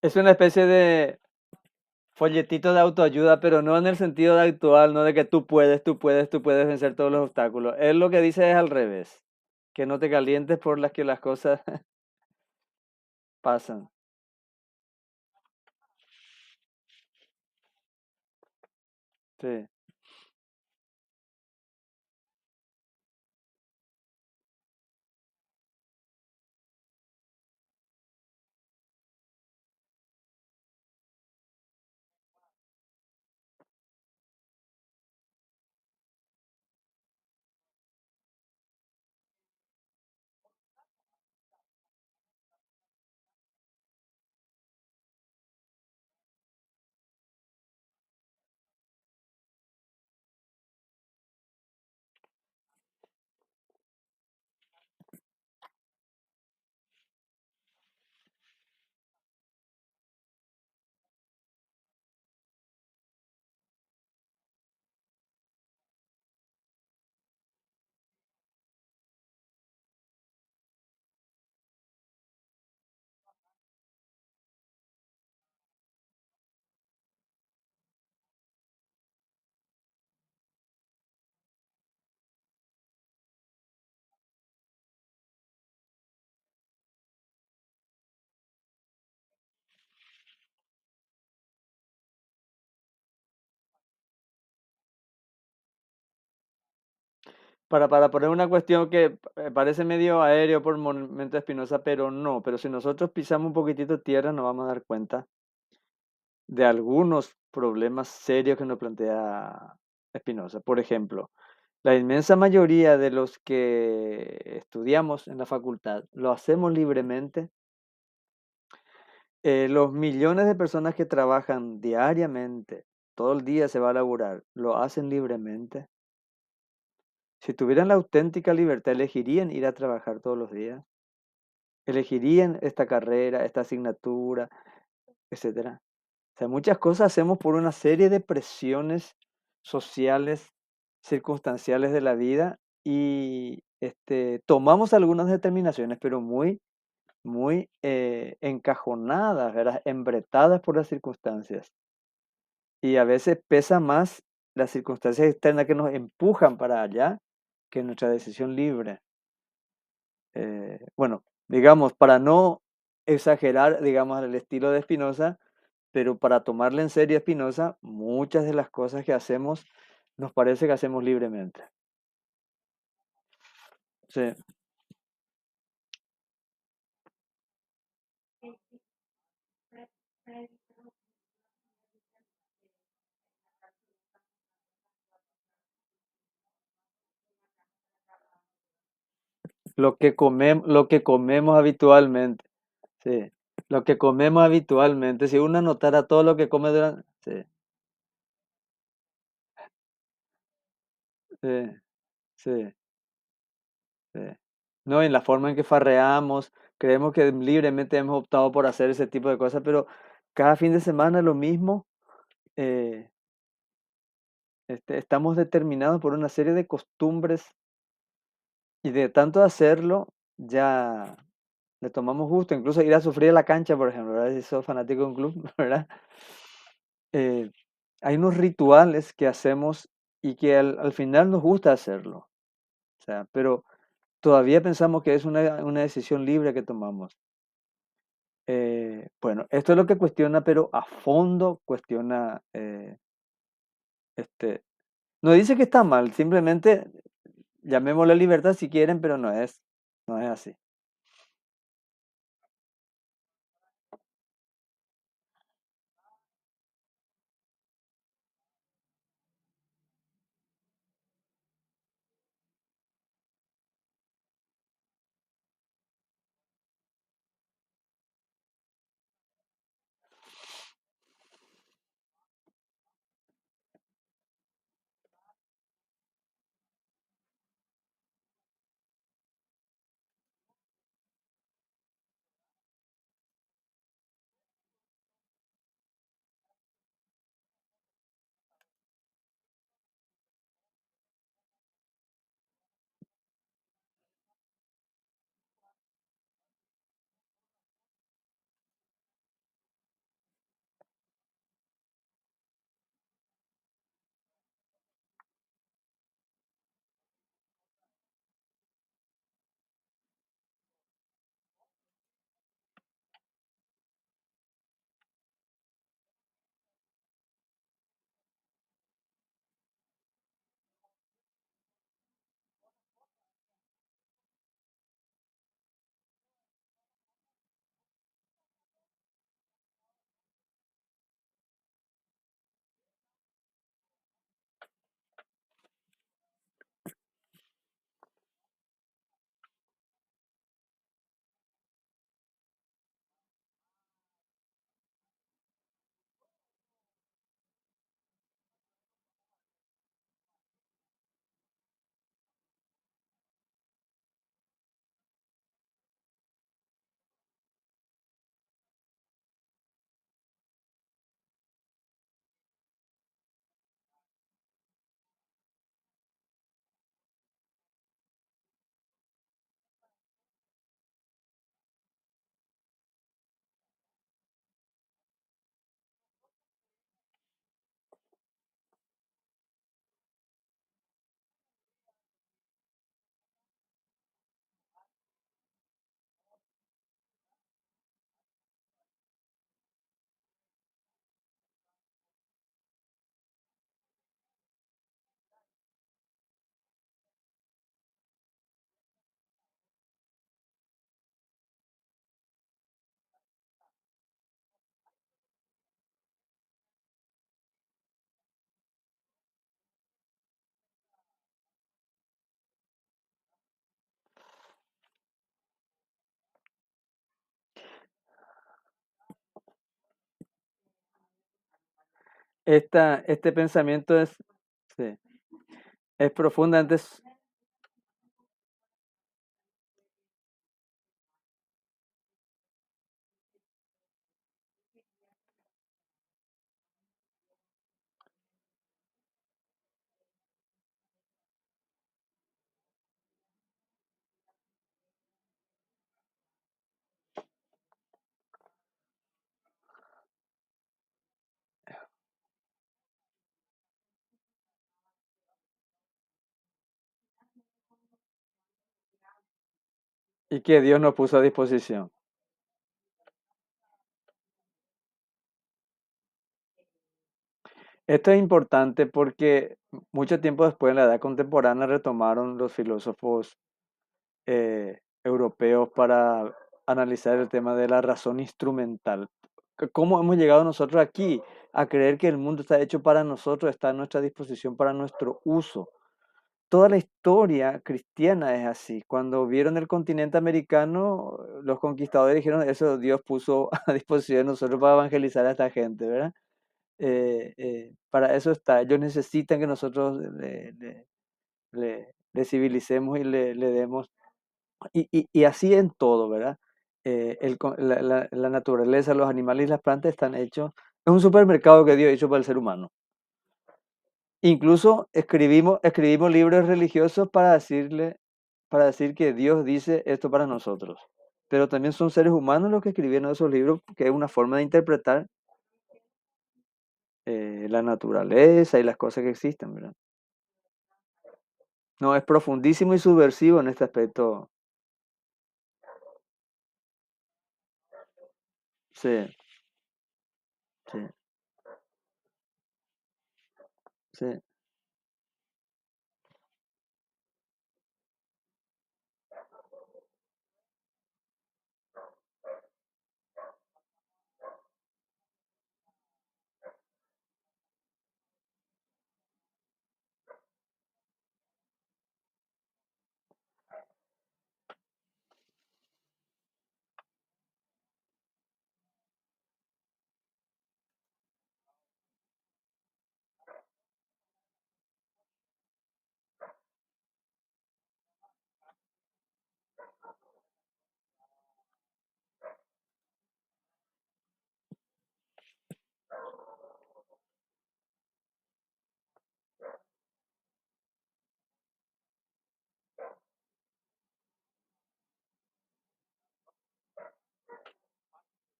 Es una especie de folletito de autoayuda, pero no en el sentido de actual, no de que tú puedes, tú puedes, tú puedes vencer todos los obstáculos. Él lo que dice es al revés, que no te calientes por las que las cosas pasan. Sí. Para poner una cuestión que parece medio aéreo por momento Espinosa, pero no. Pero si nosotros pisamos un poquitito tierra, nos vamos a dar cuenta de algunos problemas serios que nos plantea Espinosa. Por ejemplo, la inmensa mayoría de los que estudiamos en la facultad lo hacemos libremente. Los millones de personas que trabajan diariamente, todo el día se va a laburar, lo hacen libremente. Si tuvieran la auténtica libertad, elegirían ir a trabajar todos los días, elegirían esta carrera, esta asignatura, etcétera. O sea, muchas cosas hacemos por una serie de presiones sociales, circunstanciales de la vida y tomamos algunas determinaciones, pero muy encajonadas, ¿verdad? Embretadas por las circunstancias. Y a veces pesa más las circunstancias externas que nos empujan para allá que nuestra decisión libre. Bueno, digamos, para no exagerar, digamos, el estilo de Spinoza, pero para tomarle en serio a Spinoza, muchas de las cosas que hacemos nos parece que hacemos libremente. Sí. Lo que comemos habitualmente. Sí. Lo que comemos habitualmente. Si uno anotara todo lo que come durante... Sí. Sí, sí, sí. No, en la forma en que farreamos, creemos que libremente hemos optado por hacer ese tipo de cosas, pero cada fin de semana lo mismo. eh, estamos determinados por una serie de costumbres y de tanto hacerlo ya le tomamos gusto, incluso ir a sufrir a la cancha, por ejemplo, ¿verdad? Si sos fanático de un club, ¿verdad? Eh, hay unos rituales que hacemos y que al final nos gusta hacerlo, o sea, pero todavía pensamos que es una decisión libre que tomamos. Bueno, esto es lo que cuestiona, pero a fondo cuestiona, este, no dice que está mal, simplemente llamémosle libertad si quieren, pero no es así. Este pensamiento sí, es profundamente. Y que Dios nos puso a disposición. Esto es importante porque mucho tiempo después, en la edad contemporánea, retomaron los filósofos europeos para analizar el tema de la razón instrumental. ¿Cómo hemos llegado nosotros aquí a creer que el mundo está hecho para nosotros, está a nuestra disposición para nuestro uso? Toda la historia cristiana es así. Cuando vieron el continente americano, los conquistadores dijeron, eso Dios puso a disposición de nosotros para evangelizar a esta gente, ¿verdad? Para eso está. Ellos necesitan que nosotros le civilicemos y le demos. Y así en todo, ¿verdad? La naturaleza, los animales y las plantas están hechos. Es un supermercado que Dios hizo para el ser humano. Incluso escribimos libros religiosos para decir que Dios dice esto para nosotros. Pero también son seres humanos los que escribieron esos libros, que es una forma de interpretar la naturaleza y las cosas que existen, ¿verdad? No, es profundísimo y subversivo en este aspecto. Sí, sí, sí,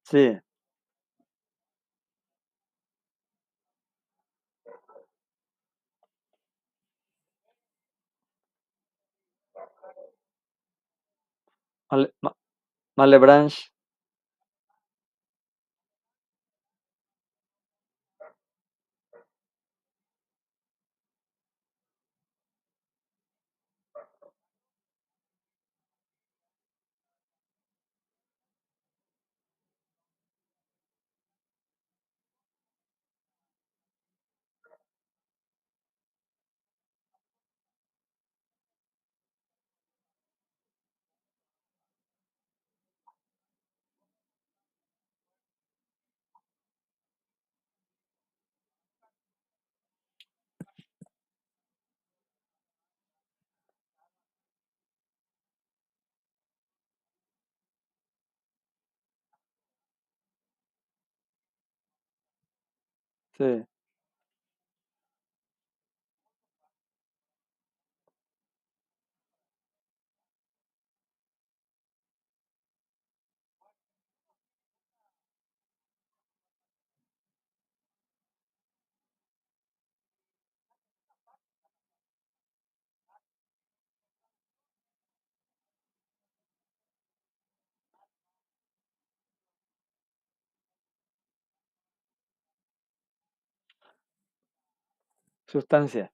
sí. Malebranche, sí. Sustancia.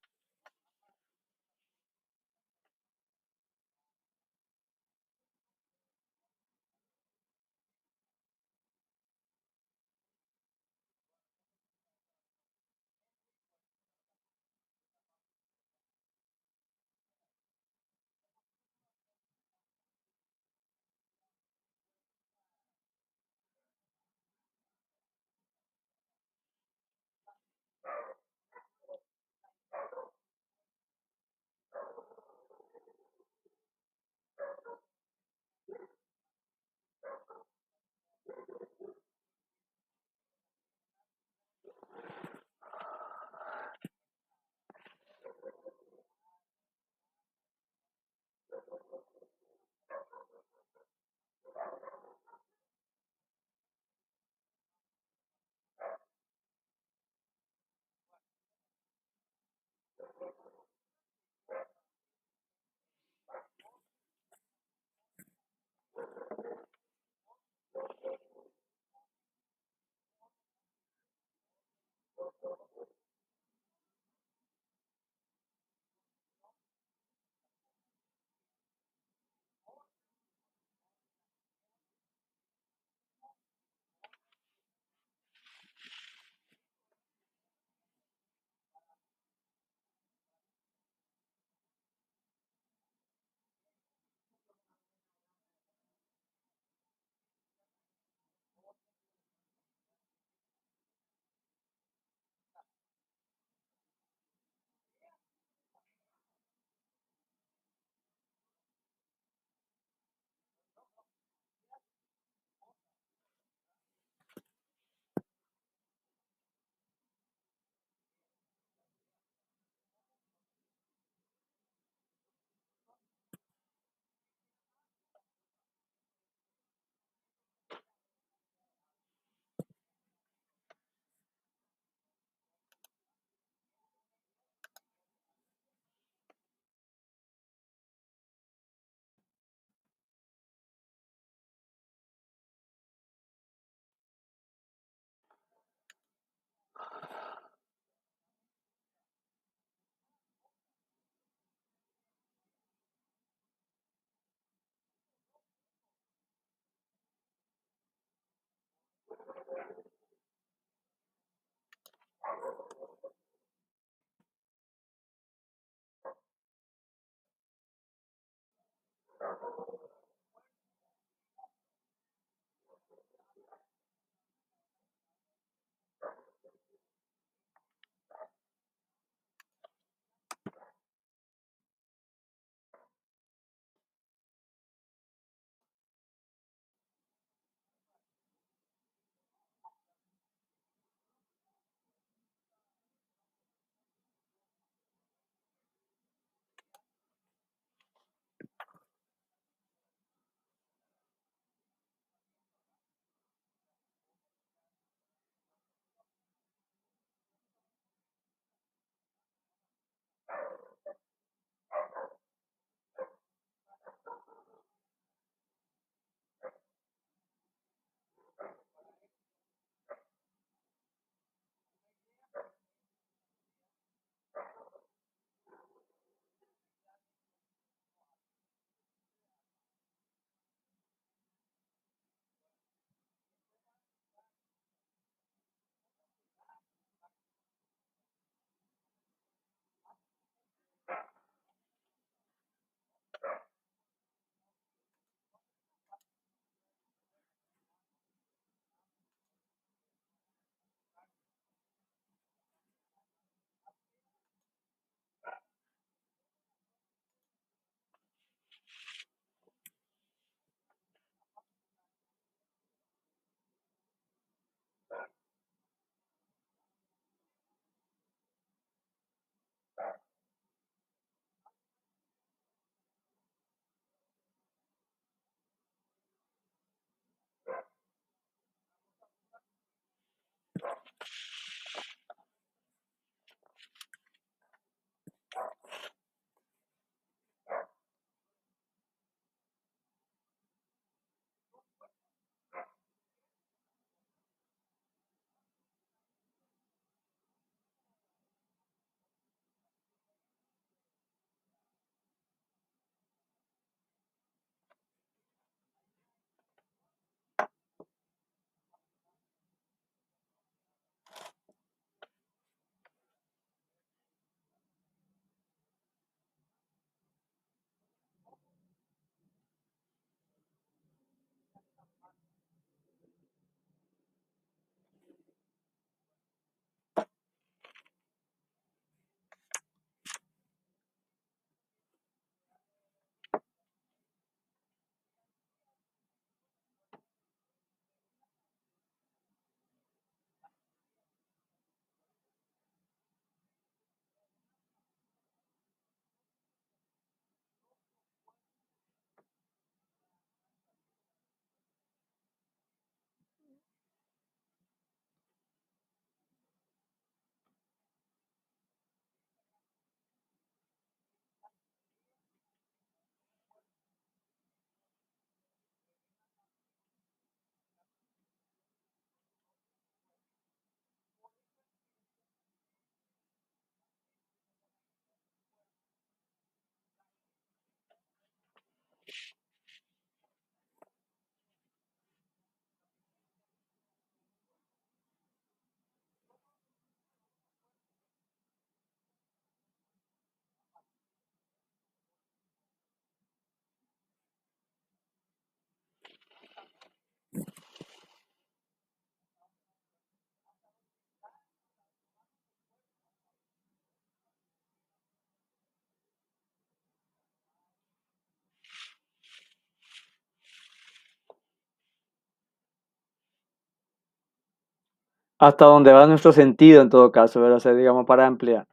Hasta donde va nuestro sentido en todo caso, ¿verdad? O sea, digamos, para ampliar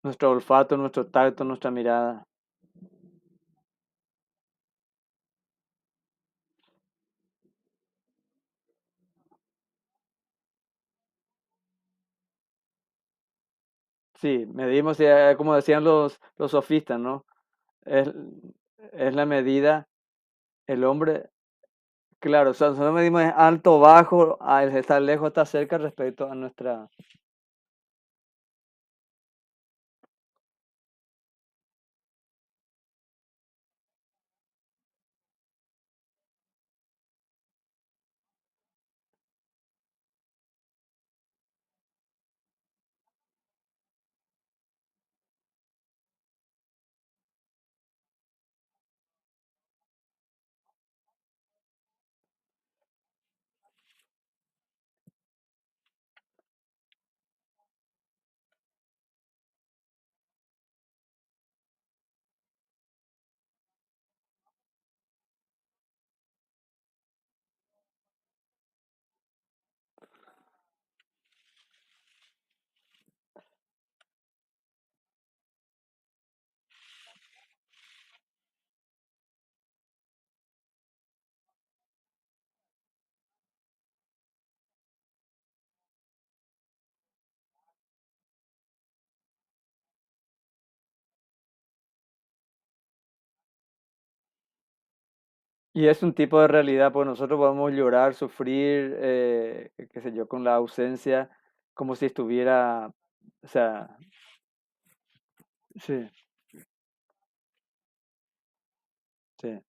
nuestro olfato, nuestro tacto, nuestra mirada. Sí, medimos, como decían los sofistas, ¿no? Es, es la medida, el hombre, claro, o sea, nosotros medimos alto, bajo, estar lejos, estar cerca respecto a nuestra... Y es un tipo de realidad, pues nosotros podemos llorar, sufrir, qué sé yo, con la ausencia, como si estuviera, o sea, sí, sí.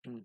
Mm.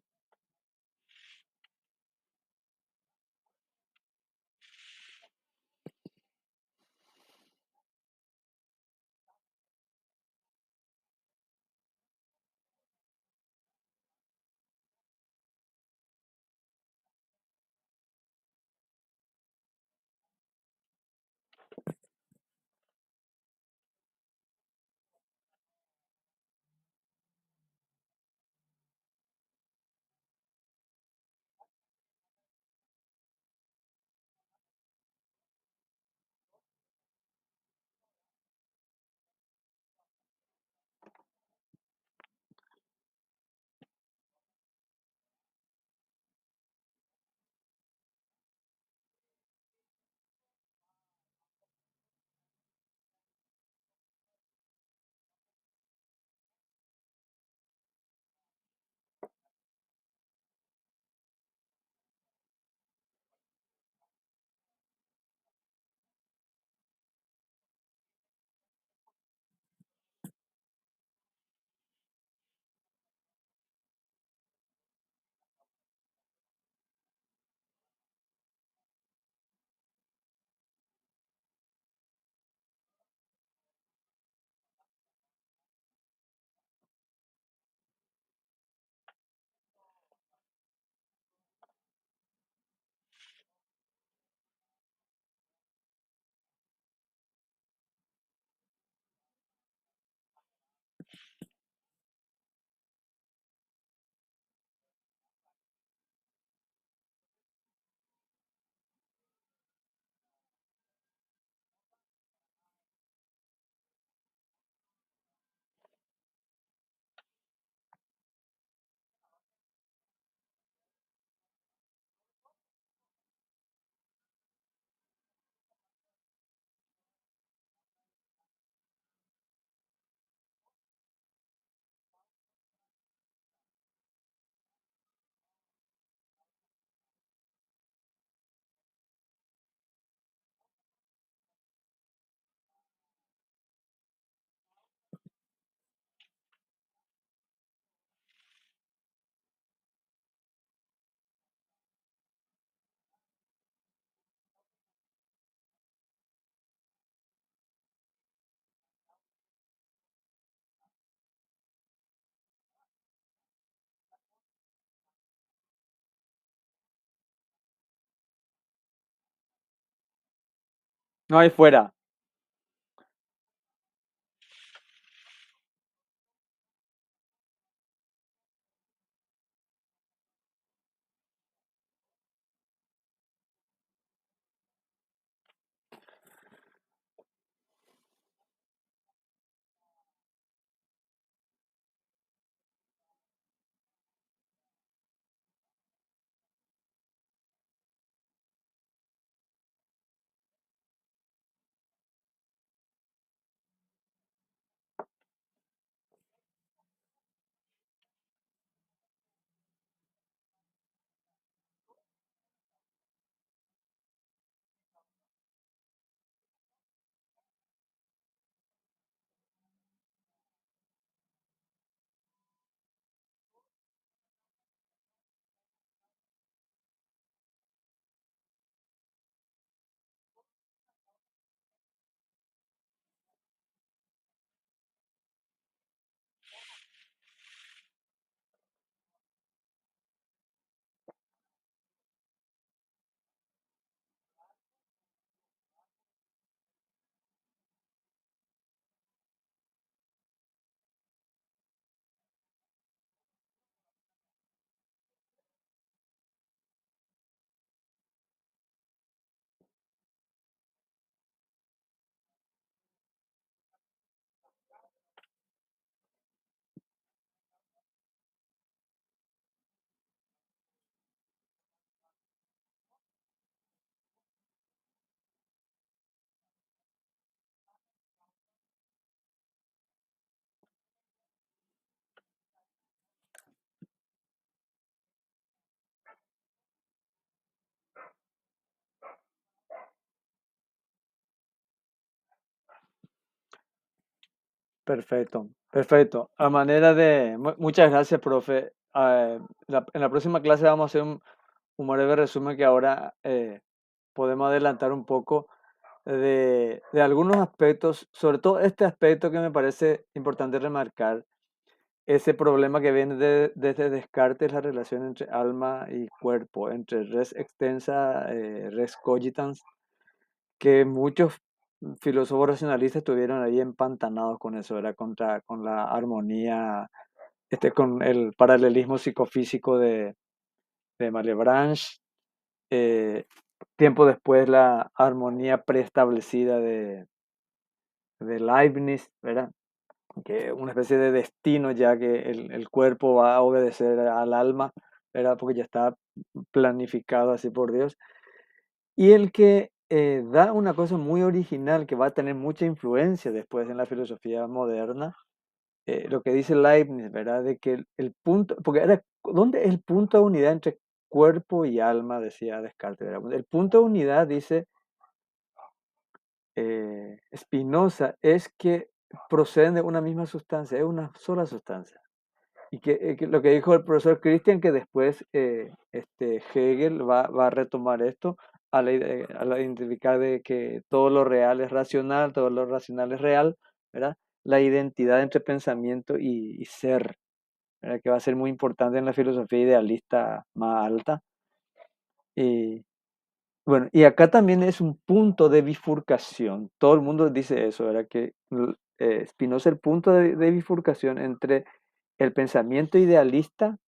No hay fuera. Perfecto, perfecto. A manera de... Muchas gracias, profe. En la próxima clase vamos a hacer un breve resumen que ahora podemos adelantar un poco de algunos aspectos, sobre todo este aspecto que me parece importante remarcar, ese problema que viene desde Descartes, la relación entre alma y cuerpo, entre res extensa, res cogitans, que muchos filósofos racionalistas estuvieron ahí empantanados con eso, era con la armonía, con el paralelismo psicofísico de Malebranche, eh, tiempo después la armonía preestablecida de Leibniz, ¿verdad? Que una especie de destino ya que el cuerpo va a obedecer al alma, ¿verdad? Porque ya está planificado así por Dios. Y el que da una cosa muy original que va a tener mucha influencia después en la filosofía moderna, lo que dice Leibniz, ¿verdad? De que el punto, porque era, ¿dónde es el punto de unidad entre cuerpo y alma? Decía Descartes, ¿verdad? El punto de unidad, dice Spinoza, es que proceden de una misma sustancia, es una sola sustancia. Y que lo que dijo el profesor Christian, que después Hegel va a retomar esto al identificar de que todo lo real es racional, todo lo racional es real, ¿verdad? La identidad entre pensamiento y ser, ¿verdad? Que va a ser muy importante en la filosofía idealista más alta. Y bueno, y acá también es un punto de bifurcación. Todo el mundo dice eso, ¿verdad? Que Spinoza es el punto de bifurcación entre el pensamiento idealista,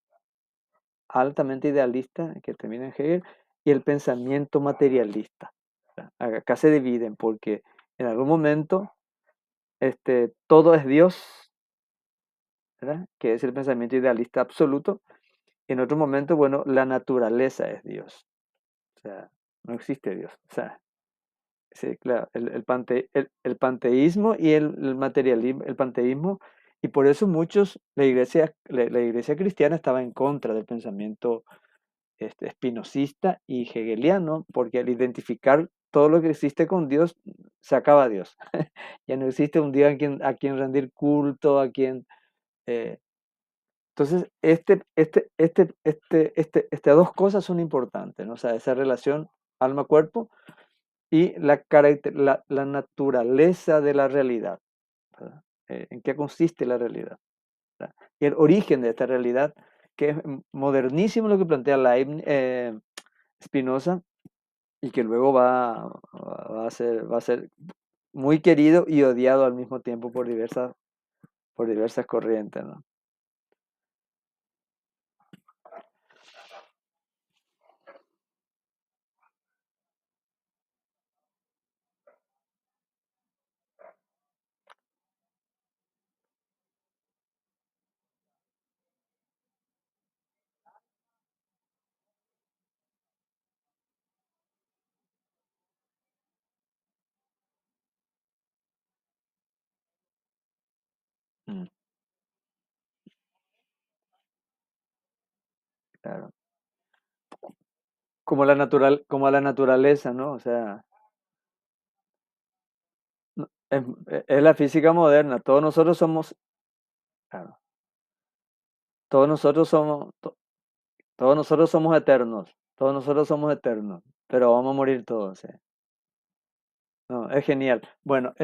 altamente idealista, que termina en Hegel, y el pensamiento materialista. Acá se dividen porque en algún momento todo es Dios, ¿verdad? Que es el pensamiento idealista absoluto. En otro momento, bueno, la naturaleza es Dios. O sea, no existe Dios. O sea, sí, claro, el panteísmo y el materialismo, el panteísmo, y por eso la iglesia cristiana estaba en contra del pensamiento espinosista y hegeliano, porque al identificar todo lo que existe con Dios, se acaba Dios. Ya no existe un Dios a quien rendir culto, a quien... eh, entonces, estas dos cosas son importantes, ¿no? O sea, esa relación alma-cuerpo y la naturaleza de la realidad, ¿verdad? ¿En qué consiste la realidad? ¿Verdad? Y el origen de esta realidad, que es modernísimo lo que plantea Spinoza, y que luego va a ser muy querido y odiado al mismo tiempo por diversas corrientes, ¿no? Mm, claro. Como la naturaleza, ¿no? O sea, es la física moderna. Claro, todos nosotros somos, to- todos nosotros somos eternos. Todos nosotros somos eternos, pero vamos a morir todos, ¿sí? No, es genial. Bueno,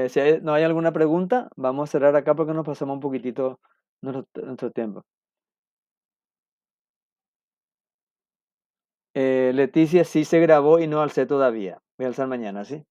si no hay alguna pregunta, vamos a cerrar acá porque nos pasamos un poquitito nuestro tiempo. Leticia sí se grabó y no alcé todavía. Voy a alzar mañana, ¿sí?